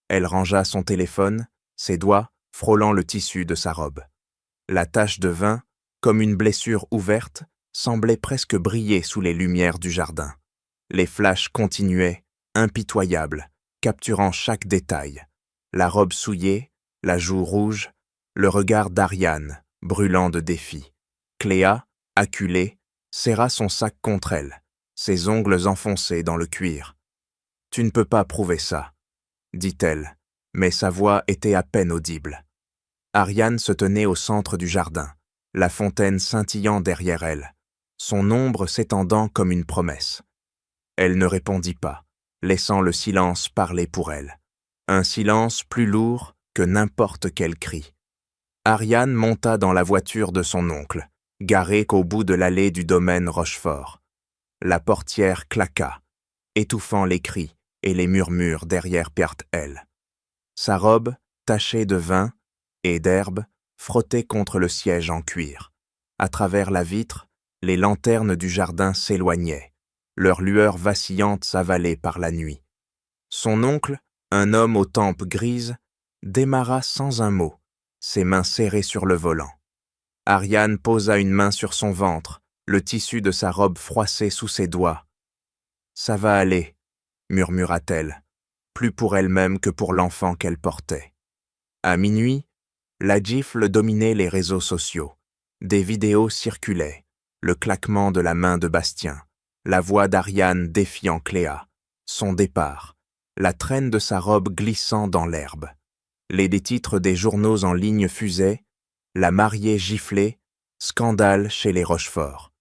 [SPEAKER 1] Elle rangea son téléphone, ses doigts frôlant le tissu de sa robe. La tache de vin, comme une blessure ouverte, semblait presque briller sous les lumières du jardin. Les flashs continuaient, impitoyables, capturant chaque détail. La robe souillée, la joue rouge, le regard d'Ariane, brûlant de défi. Cléa, acculée, serra son sac contre elle, ses ongles enfoncés dans le cuir. « Tu ne peux pas prouver ça, » dit-elle, mais sa voix était à peine audible. Ariane se tenait au centre du jardin, la fontaine scintillant derrière elle, son ombre s'étendant comme une promesse. Elle ne répondit pas, laissant le silence parler pour elle. Un silence plus lourd que n'importe quel cri. Ariane monta dans la voiture de son oncle, garée qu'au bout de l'allée du domaine Rochefort. La portière claqua, étouffant les cris et les murmures derrière elle. Sa robe, tachée de vin et d'herbe, frottait contre le siège en cuir. À travers la vitre, les lanternes du jardin s'éloignaient, leurs lueurs vacillantes s'avalaient par la nuit. Son oncle, un homme aux tempes grises, démarra sans un mot, ses mains serrées sur le volant. Ariane posa une main sur son ventre, le tissu de sa robe froissé sous ses doigts. « Ça va aller », murmura-t-elle, plus pour elle-même que pour l'enfant qu'elle portait. À minuit, la gifle dominait les réseaux sociaux. Des vidéos circulaient, le claquement de la main de Bastien, la voix d'Ariane défiant Cléa, son départ, la traîne de sa robe glissant dans l'herbe. Les titres des journaux en ligne fusaient, la mariée giflée, scandale chez les Rochefort.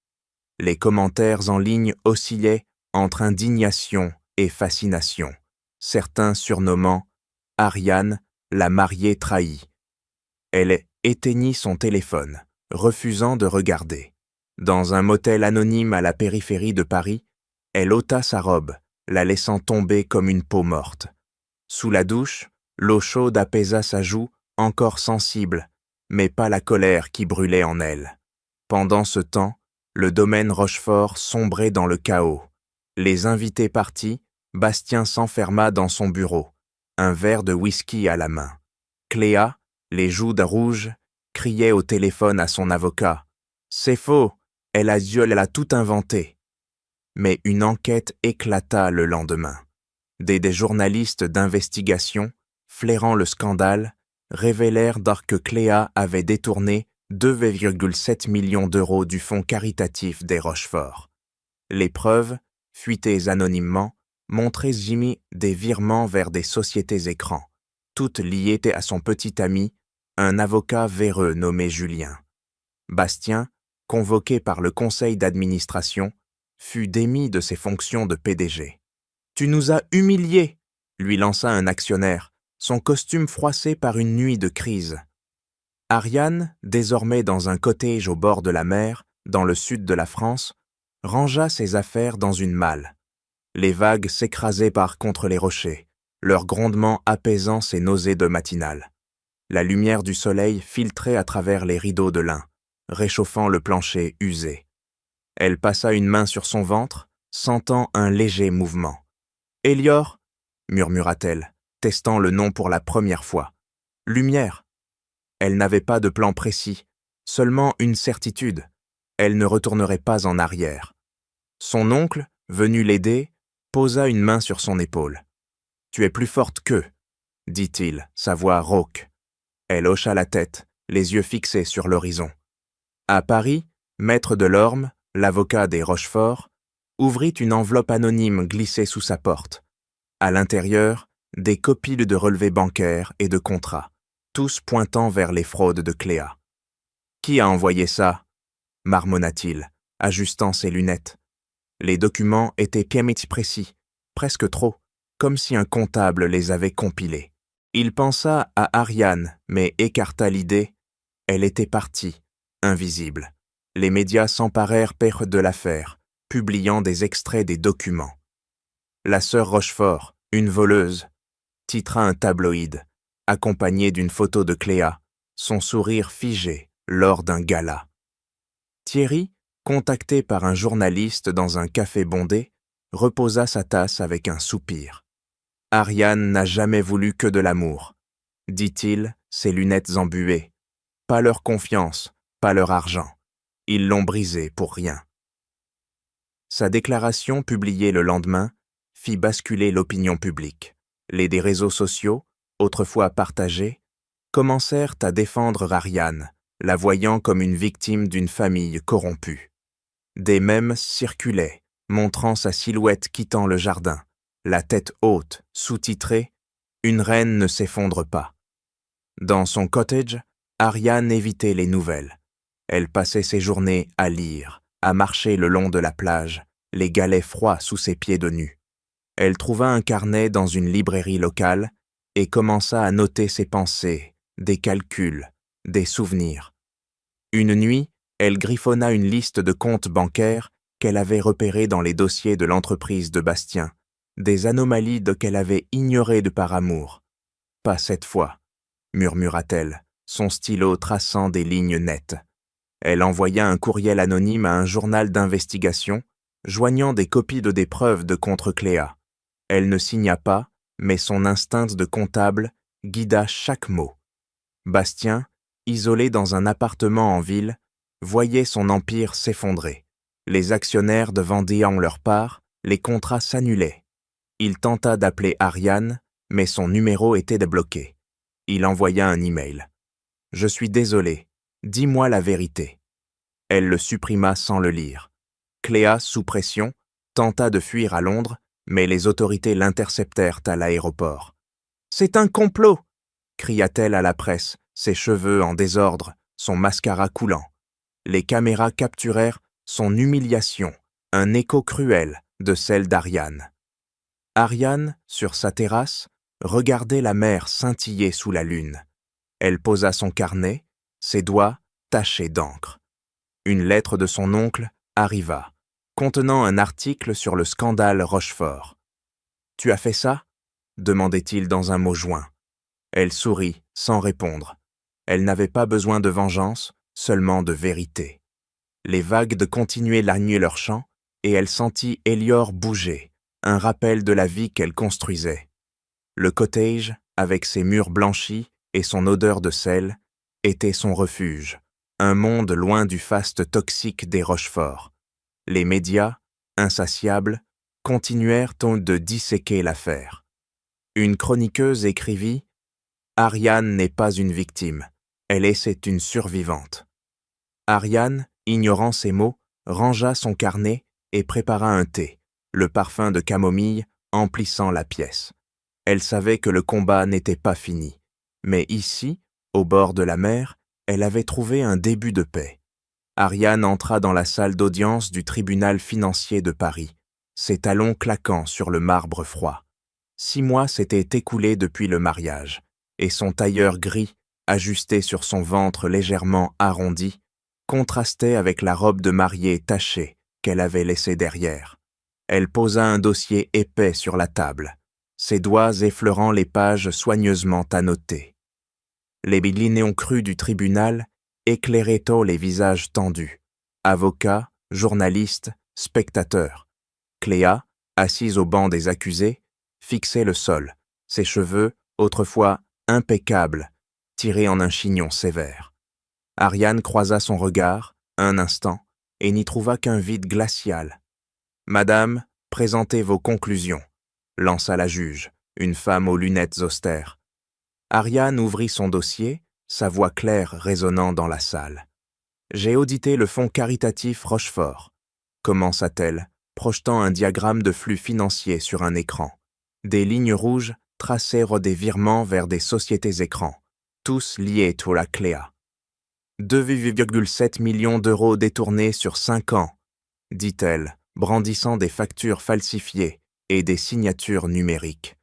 [SPEAKER 1] Les commentaires en ligne oscillaient entre indignation et fascination, certains surnommant « Ariane, la mariée trahie ». Elle éteignit son téléphone, refusant de regarder. Dans un motel anonyme à la périphérie de Paris, elle ôta sa robe, la laissant tomber comme une peau morte. Sous la douche, l'eau chaude apaisa sa joue, encore sensible, mais pas la colère qui brûlait en elle. Pendant ce temps, Le domaine Rochefort sombrait dans le chaos. Les invités partis, Bastien s'enferma dans son bureau, un verre de whisky à la main. Cléa, les joues rouges, criait au téléphone à son avocat. « C'est faux, elle a tout inventé. » Mais une enquête éclata le lendemain. Des journalistes d'investigation, flairant le scandale, révélèrent que Cléa avait détourné 2,7 millions d'euros du fonds caritatif des Rochefort. Les preuves, fuitées anonymement, montraient Jimmy des virements vers des sociétés écrans, toutes liées à son petit ami, un avocat véreux nommé Julien. Bastien, convoqué par le conseil d'administration, fut démis de ses fonctions de PDG. « Tu nous as humiliés !» lui lança un actionnaire, son costume froissé par une nuit de crise. Ariane, désormais dans un cottage au bord de la mer, dans le sud de la France, rangea ses affaires dans une malle. Les vagues s'écrasaient contre les rochers, leur grondement apaisant ses nausées de matinale. La lumière du soleil filtrait à travers les rideaux de lin, réchauffant le plancher usé. Elle passa une main sur son ventre, sentant un léger mouvement. « Élior » murmura-t-elle, testant le nom pour la première fois. « Lumière » Elle n'avait pas de plan précis, seulement une certitude. Elle ne retournerait pas en arrière. Son oncle, venu l'aider, posa une main sur son épaule. « Tu es plus forte qu'eux, » dit-il, sa voix rauque. Elle hocha la tête, les yeux fixés sur l'horizon. À Paris, Maître Delorme, l'avocat des Rochefort, ouvrit une enveloppe anonyme glissée sous sa porte. À l'intérieur, des copies de relevés bancaires et de contrats, tous pointant vers les fraudes de Cléa. « Qui a envoyé ça ?» marmonna-t-il, ajustant ses lunettes. Les documents étaient précis, presque trop, comme si un comptable les avait compilés. Il pensa à Ariane, mais écarta l'idée. Elle était partie, invisible. Les médias s'emparèrent de l'affaire, publiant des extraits des documents. La sœur Rochefort, une voleuse, titra un tabloïd, accompagné d'une photo de Cléa, son sourire figé lors d'un gala. Thierry, contacté par un journaliste dans un café bondé, reposa sa tasse avec un soupir. « Ariane n'a jamais voulu que de l'amour, » dit-il, ses lunettes embuées. « Pas leur confiance, pas leur argent. Ils l'ont brisée pour rien. » Sa déclaration, publiée le lendemain, fit basculer l'opinion publique. Des réseaux sociaux, autrefois partagés, commencèrent à défendre Ariane, la voyant comme une victime d'une famille corrompue. Des mèmes circulaient, montrant sa silhouette quittant le jardin, la tête haute, sous-titrée « Une reine ne s'effondre pas ». Dans son cottage, Ariane évitait les nouvelles. Elle passait ses journées à lire, à marcher le long de la plage, les galets froids sous ses pieds de nu. Elle trouva un carnet dans une librairie locale et commença à noter ses pensées, des calculs, des souvenirs. Une nuit, elle griffonna une liste de comptes bancaires qu'elle avait repérés dans les dossiers de l'entreprise de Bastien, des anomalies qu'elle avait ignorées de par amour. « Pas cette fois », murmura-t-elle, son stylo traçant des lignes nettes. Elle envoya un courriel anonyme à un journal d'investigation, joignant des copies des preuves contre Cléa. Elle ne signa pas, mais son instinct de comptable guida chaque mot. Bastien, isolé dans un appartement en ville, voyait son empire s'effondrer. Les actionnaires vendant leur part, les contrats s'annulaient. Il tenta d'appeler Ariane, mais son numéro était débloqué. Il envoya un email. « Je suis désolé, dis-moi la vérité. » Elle le supprima sans le lire. Cléa, sous pression, tenta de fuir à Londres, mais les autorités l'interceptèrent à l'aéroport. « C'est un complot !» cria-t-elle à la presse, ses cheveux en désordre, son mascara coulant. Les caméras capturèrent son humiliation, un écho cruel de celle d'Ariane. Ariane, sur sa terrasse, regardait la mer scintiller sous la lune. Elle posa son carnet, ses doigts tachés d'encre. Une lettre de son oncle arriva, contenant un article sur le scandale Rochefort. « Tu as fait ça ?» demandait-il dans un mot joint. Elle sourit, sans répondre. Elle n'avait pas besoin de vengeance, seulement de vérité. Les vagues de continuer l'argner leur chant, et elle sentit Elior bouger, un rappel de la vie qu'elle construisait. Le cottage, avec ses murs blanchis et son odeur de sel, était son refuge, un monde loin du faste toxique des Rochefort. Les médias, insatiables, continuèrent de disséquer l'affaire. Une chroniqueuse écrivit « Ariane n'est pas une victime, c'est une survivante ». Ariane, ignorant ces mots, rangea son carnet et prépara un thé, le parfum de camomille emplissant la pièce. Elle savait que le combat n'était pas fini, mais ici, au bord de la mer, elle avait trouvé un début de paix. Ariane entra dans la salle d'audience du tribunal financier de Paris, ses talons claquant sur le marbre froid. 6 mois s'étaient écoulés depuis le mariage, et son tailleur gris, ajusté sur son ventre légèrement arrondi, contrastait avec la robe de mariée tachée qu'elle avait laissée derrière. Elle posa un dossier épais sur la table, ses doigts effleurant les pages soigneusement annotées. Les linéons crus du tribunal éclairaient tôt les visages tendus, avocats, journalistes, spectateurs. Cléa, assise au banc des accusés, fixait le sol, ses cheveux, autrefois impeccables, tirés en un chignon sévère. Ariane croisa son regard, un instant, et n'y trouva qu'un vide glacial. « Madame, présentez vos conclusions », lança la juge, une femme aux lunettes austères. Ariane ouvrit son dossier, sa voix claire résonnant dans la salle. « J'ai audité le fonds caritatif Rochefort », commença-t-elle, projetant un diagramme de flux financier sur un écran. Des lignes rouges tracèrent des virements vers des sociétés écrans, tous liés à la Cléa. 2,7 millions d'euros détournés sur 5 ans, dit-elle, brandissant des factures falsifiées et des signatures numériques.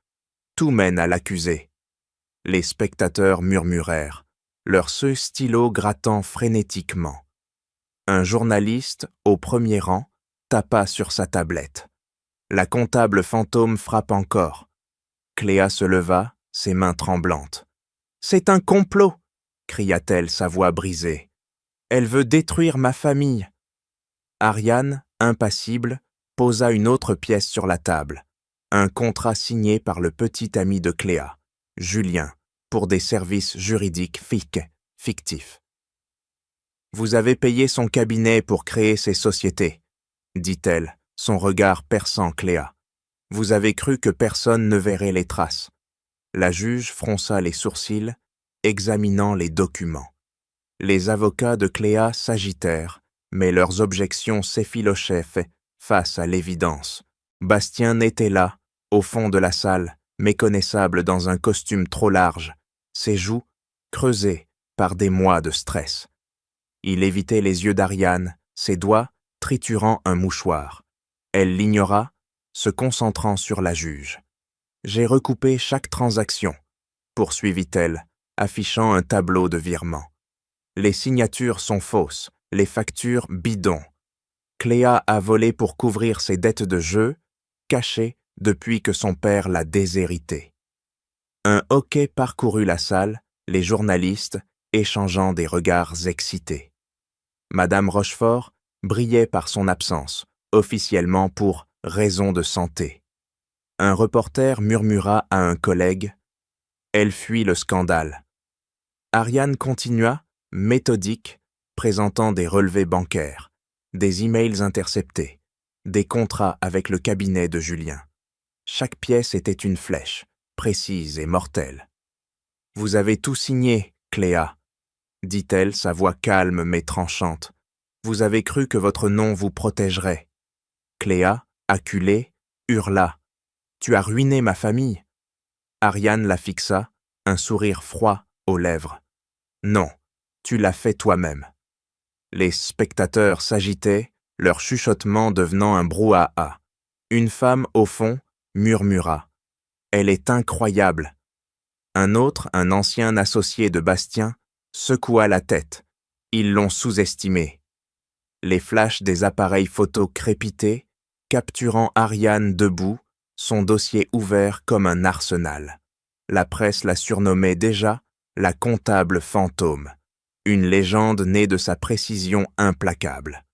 [SPEAKER 1] Tout mène à l'accusé. Les spectateurs murmurèrent, leurs stylos grattant frénétiquement. Un journaliste, au premier rang, tapa sur sa tablette. La comptable fantôme frappe encore. Cléa se leva, ses mains tremblantes. « C'est un complot !» cria-t-elle, sa voix brisée. « Elle veut détruire ma famille !» Ariane, impassible, posa une autre pièce sur la table, un contrat signé par le petit ami de Cléa, Julien, pour des services juridiques fictifs. « Vous avez payé son cabinet pour créer ces sociétés, » dit-elle, son regard perçant Cléa. « Vous avez cru que personne ne verrait les traces. » La juge fronça les sourcils, examinant les documents. Les avocats de Cléa s'agitèrent, mais leurs objections s'effilochaient face à l'évidence. Bastien était là, au fond de la salle, méconnaissable dans un costume trop large, ses joues creusées par des mois de stress. Il évitait les yeux d'Ariane, ses doigts triturant un mouchoir. Elle l'ignora, se concentrant sur la juge. « J'ai recoupé chaque transaction, » poursuivit-elle, affichant un tableau de virement. Les signatures sont fausses, les factures bidons. Cléa a volé pour couvrir ses dettes de jeu, cachées depuis que son père l'a déshéritée. Un hoquet parcourut la salle, les journalistes échangeant des regards excités. Madame Rochefort brillait par son absence, officiellement pour raison de santé. Un reporter murmura à un collègue « Elle fuit le scandale ». Ariane continua, méthodique, présentant des relevés bancaires, des emails interceptés, des contrats avec le cabinet de Julien. Chaque pièce était une flèche, précise et mortelle. « Vous avez tout signé, Cléa, » dit-elle, sa voix calme mais tranchante. « Vous avez cru que votre nom vous protégerait. » Cléa, acculée, hurla. « Tu as ruiné ma famille. » Ariane la fixa, un sourire froid aux lèvres. « Non, tu l'as fait toi-même. » Les spectateurs s'agitaient, leur chuchotement devenant un brouhaha. Une femme, au fond, murmura. « Elle est incroyable. » Un autre, un ancien associé de Bastien, secoua la tête. Ils l'ont sous-estimé. Les flashs des appareils photo crépitaient, capturant Ariane debout, son dossier ouvert comme un arsenal. La presse la surnommait déjà la comptable fantôme, une légende née de sa précision implacable.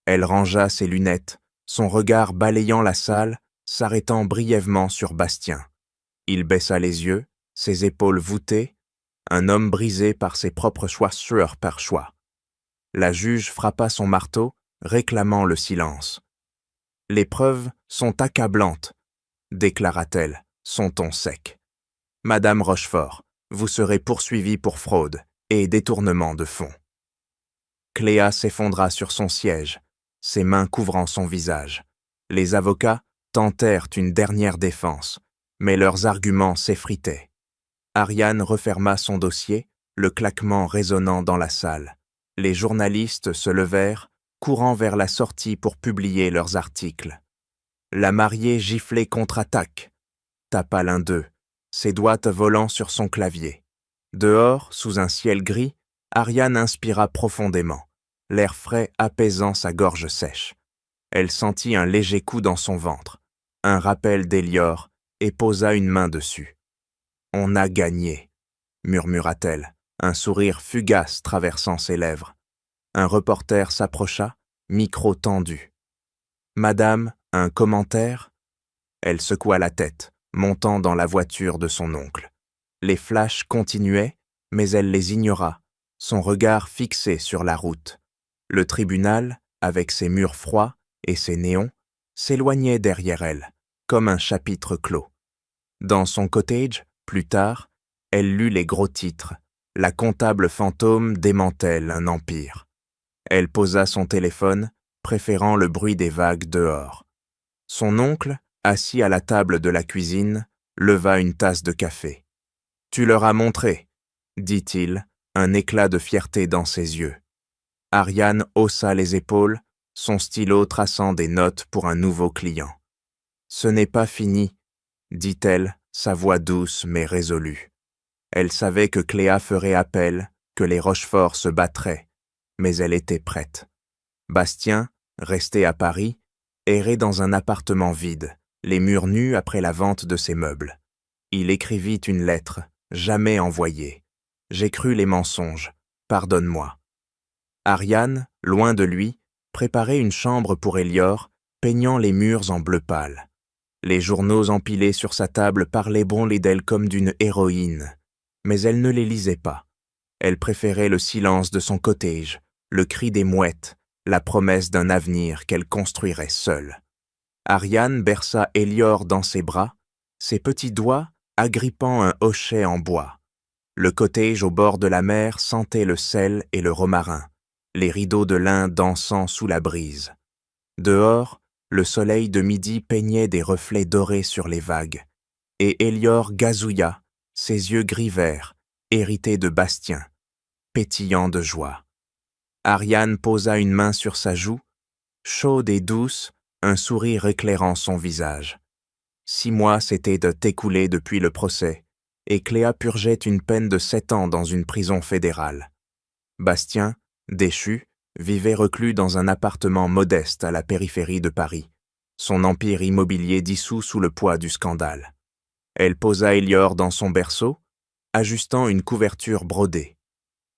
[SPEAKER 1] Elle rangea ses lunettes, son regard balayant la salle, s'arrêtant brièvement sur Bastien. Il baissa les yeux, ses épaules voûtées, un homme brisé par ses propres choix par choix. La juge frappa son marteau, réclamant le silence. « Les preuves sont accablantes, déclara-t-elle, son ton sec. Madame Rochefort, vous serez poursuivie pour fraude et détournement de fonds. » Cléa s'effondra sur son siège, ses mains couvrant son visage. Les avocats tentèrent une dernière défense, mais leurs arguments s'effritaient. Ariane referma son dossier, le claquement résonnant dans la salle. Les journalistes se levèrent, courant vers la sortie pour publier leurs articles. La mariée giflée contre-attaque, tapa l'un d'eux, ses doigts volant sur son clavier. Dehors, sous un ciel gris, Ariane inspira profondément, l'air frais apaisant sa gorge sèche. Elle sentit un léger coup dans son ventre, un rappel d'Élior, et posa une main dessus. « On a gagné », murmura-t-elle, un sourire fugace traversant ses lèvres. Un reporter s'approcha, micro tendu. « Madame, un commentaire ?» Elle secoua la tête, montant dans la voiture de son oncle. Les flashs continuaient, mais elle les ignora, son regard fixé sur la route. Le tribunal, avec ses murs froids et ses néons, s'éloignait derrière elle, comme un chapitre clos. Dans son cottage, plus tard, elle lut les gros titres. La comptable fantôme démantèle un empire. Elle posa son téléphone, préférant le bruit des vagues dehors. Son oncle, assis à la table de la cuisine, leva une tasse de café. « Tu leur as montré », dit-il, un éclat de fierté dans ses yeux. Ariane haussa les épaules, son stylo traçant des notes pour un nouveau client. « Ce n'est pas fini », dit-elle, sa voix douce mais résolue. Elle savait que Cléa ferait appel, que les Rochefort se battraient, mais elle était prête. Bastien, resté à Paris, errait dans un appartement vide, les murs nus après la vente de ses meubles. Il écrivit une lettre, jamais envoyée. « J'ai cru les mensonges, pardonne-moi. » Ariane, loin de lui, préparait une chambre pour Élior, peignant les murs en bleu pâle. Les journaux empilés sur sa table parlaient d'elle comme d'une héroïne, mais elle ne les lisait pas. Elle préférait le silence de son cottage, le cri des mouettes, la promesse d'un avenir qu'elle construirait seule. Ariane berça Élior dans ses bras, ses petits doigts agrippant un hochet en bois. Le cottage au bord de la mer sentait le sel et le romarin, les rideaux de lin dansant sous la brise. Dehors, le soleil de midi peignait des reflets dorés sur les vagues, et Élior gazouilla, ses yeux gris-verts, hérités de Bastien, pétillant de joie. Ariane posa une main sur sa joue, chaude et douce, un sourire éclairant son visage. 6 mois s'étaient écoulés depuis le procès, et Cléa purgeait une peine de 7 ans dans une prison fédérale. Bastien, déchu, vivait reclus dans un appartement modeste à la périphérie de Paris, son empire immobilier dissous sous le poids du scandale. Elle posa Élior dans son berceau, ajustant une couverture brodée.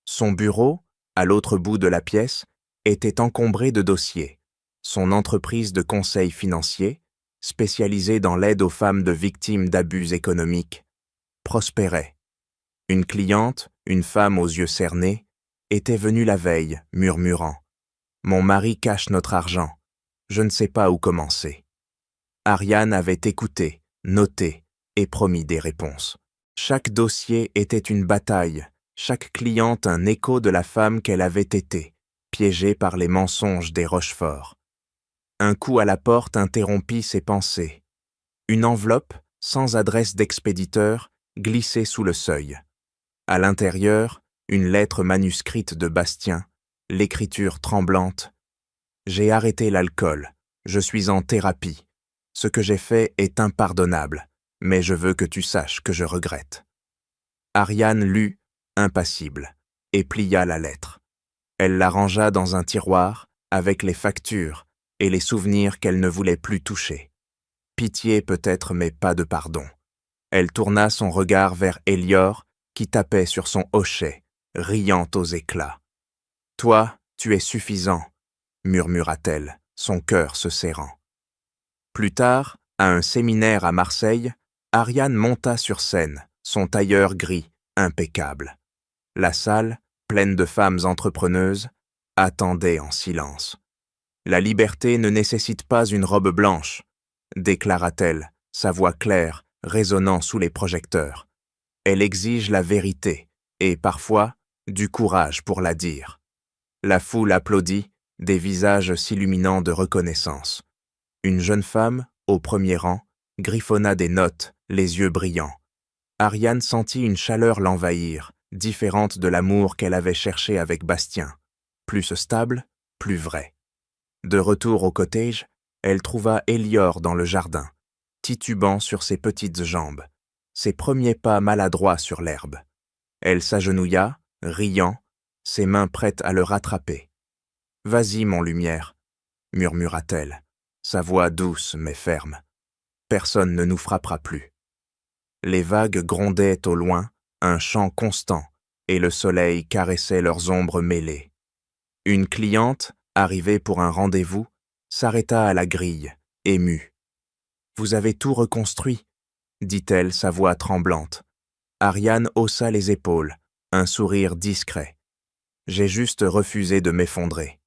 [SPEAKER 1] Son bureau, à l'autre bout de la pièce, était encombré de dossiers. Son entreprise de conseil financier, spécialisée dans l'aide aux femmes de victimes d'abus économiques, prospérait. Une cliente, une femme aux yeux cernés, était venue la veille, murmurant « Mon mari cache notre argent. Je ne sais pas où commencer. » Ariane avait écouté, noté et promis des réponses. Chaque dossier était une bataille, chaque cliente un écho de la femme qu'elle avait été, piégée par les mensonges des Rochefort. Un coup à la porte interrompit ses pensées. Une enveloppe, sans adresse d'expéditeur, glissait sous le seuil. À l'intérieur, une lettre manuscrite de Bastien, l'écriture tremblante. « J'ai arrêté l'alcool, je suis en thérapie. Ce que j'ai fait est impardonnable, mais je veux que tu saches que je regrette. » Ariane lut, impassible, et plia la lettre. Elle la rangea dans un tiroir avec les factures et les souvenirs qu'elle ne voulait plus toucher. Pitié peut-être, mais pas de pardon. Elle tourna son regard vers Élior, qui tapait sur son hochet, riant aux éclats. « Toi, tu es suffisant. murmura-t-elle, son cœur se serrant. Plus tard, à un séminaire à Marseille, Ariane monta sur scène, son tailleur gris, impeccable. La salle, pleine de femmes entrepreneuses, attendait en silence. La liberté ne nécessite pas une robe blanche, déclara-t-elle, sa voix claire, résonnant sous les projecteurs. Elle exige la vérité, et parfois, du courage pour la dire. La foule applaudit, des visages s'illuminant de reconnaissance. Une jeune femme, au premier rang, griffonna des notes, les yeux brillants. Ariane sentit une chaleur l'envahir, différente de l'amour qu'elle avait cherché avec Bastien. Plus stable, plus vrai. De retour au cottage, elle trouva Elior dans le jardin, titubant sur ses petites jambes, ses premiers pas maladroits sur l'herbe. Elle s'agenouilla, riant, ses mains prêtes à le rattraper. « Vas-y, mon lumière », murmura-t-elle, sa voix douce mais ferme. « Personne ne nous frappera plus. » Les vagues grondaient au loin, un chant constant, et le soleil caressait leurs ombres mêlées. Une cliente, arrivée pour un rendez-vous, s'arrêta à la grille, émue. « Vous avez tout reconstruit », dit-elle, sa voix tremblante. Ariane haussa les épaules, un sourire discret. « J'ai juste refusé de m'effondrer. »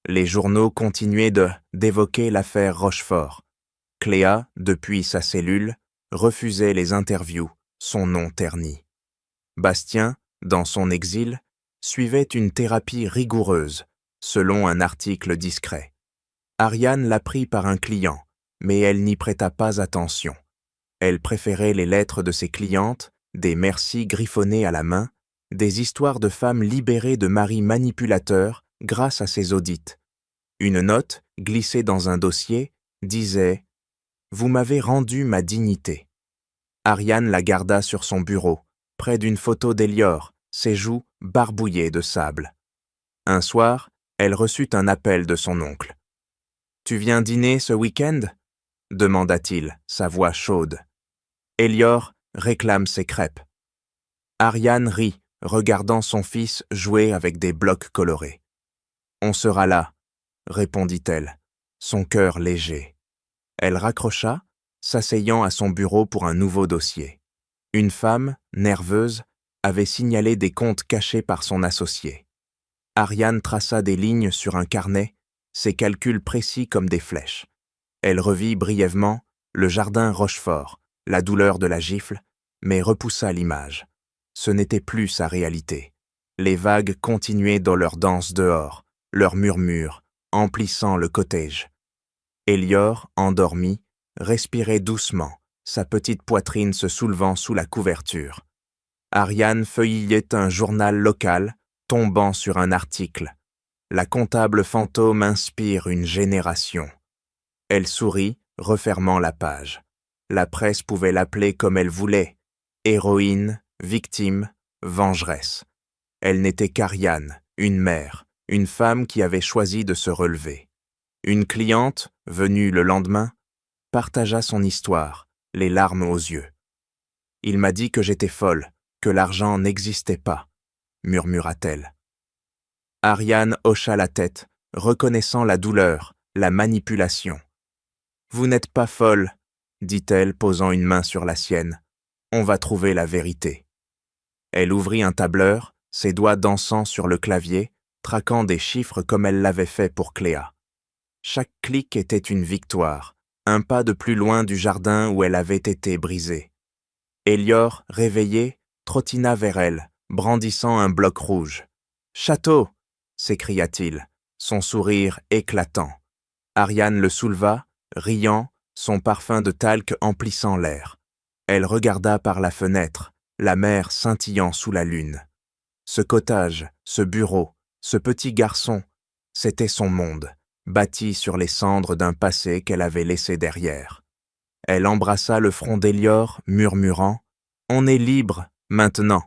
[SPEAKER 1] Les journaux continuaient d'évoquer l'affaire Rochefort. Cléa, depuis sa cellule, refusait les interviews, son nom terni. Bastien, dans son exil, suivait une thérapie rigoureuse, selon un article discret. Ariane l'apprit par un client, mais elle n'y prêta pas attention. Elle préférait les lettres de ses clientes, des merci griffonnés à la main, des histoires de femmes libérées de maris manipulateurs grâce à ses audits. Une note, glissée dans un dossier, disait « Vous m'avez rendu ma dignité ». Ariane la garda sur son bureau, près d'une photo d'Elior, ses joues barbouillées de sable. Un soir, elle reçut un appel de son oncle. « Tu viens dîner ce week-end » demanda-t-il, sa voix chaude. Elior réclame ses crêpes. Ariane rit, regardant son fils jouer avec des blocs colorés. « On sera là » répondit-elle, son cœur léger. Elle raccrocha, s'asseyant à son bureau pour un nouveau dossier. Une femme, nerveuse, avait signalé des comptes cachés par son associé. Ariane traça des lignes sur un carnet, ses calculs précis comme des flèches. Elle revit brièvement le jardin Rochefort, la douleur de la gifle, mais repoussa l'image. Ce n'était plus sa réalité. Les vagues continuaient dans leur danse dehors, leurs murmures, emplissant le cottage. Elior, endormi, respirait doucement, sa petite poitrine se soulevant sous la couverture. Ariane feuillait un journal local, tombant sur un article. La comptable fantôme inspire une génération. Elle sourit, refermant la page. La presse pouvait l'appeler comme elle voulait. Héroïne, victime, vengeresse. Elle n'était qu'Ariane, une mère, une femme qui avait choisi de se relever. Une cliente, venue le lendemain, partagea son histoire, les larmes aux yeux. « Il m'a dit que j'étais folle, que l'argent n'existait pas », murmura-t-elle. Ariane hocha la tête, reconnaissant la douleur, la manipulation. « Vous n'êtes pas folle, » dit-elle, posant une main sur la sienne. « On va trouver la vérité. » Elle ouvrit un tableur, ses doigts dansant sur le clavier, traquant des chiffres comme elle l'avait fait pour Cléa. Chaque clic était une victoire, un pas de plus loin du jardin où elle avait été brisée. Elior, réveillé, trottina vers elle, brandissant un bloc rouge. « Château !» s'écria-t-il, son sourire éclatant. Ariane le souleva, riant, son parfum de talc emplissant l'air. Elle regarda par la fenêtre, la mer scintillant sous la lune. Ce cottage, ce bureau, ce petit garçon, c'était son monde, bâti sur les cendres d'un passé qu'elle avait laissé derrière. Elle embrassa le front d'Elior, murmurant « On est libre, maintenant !»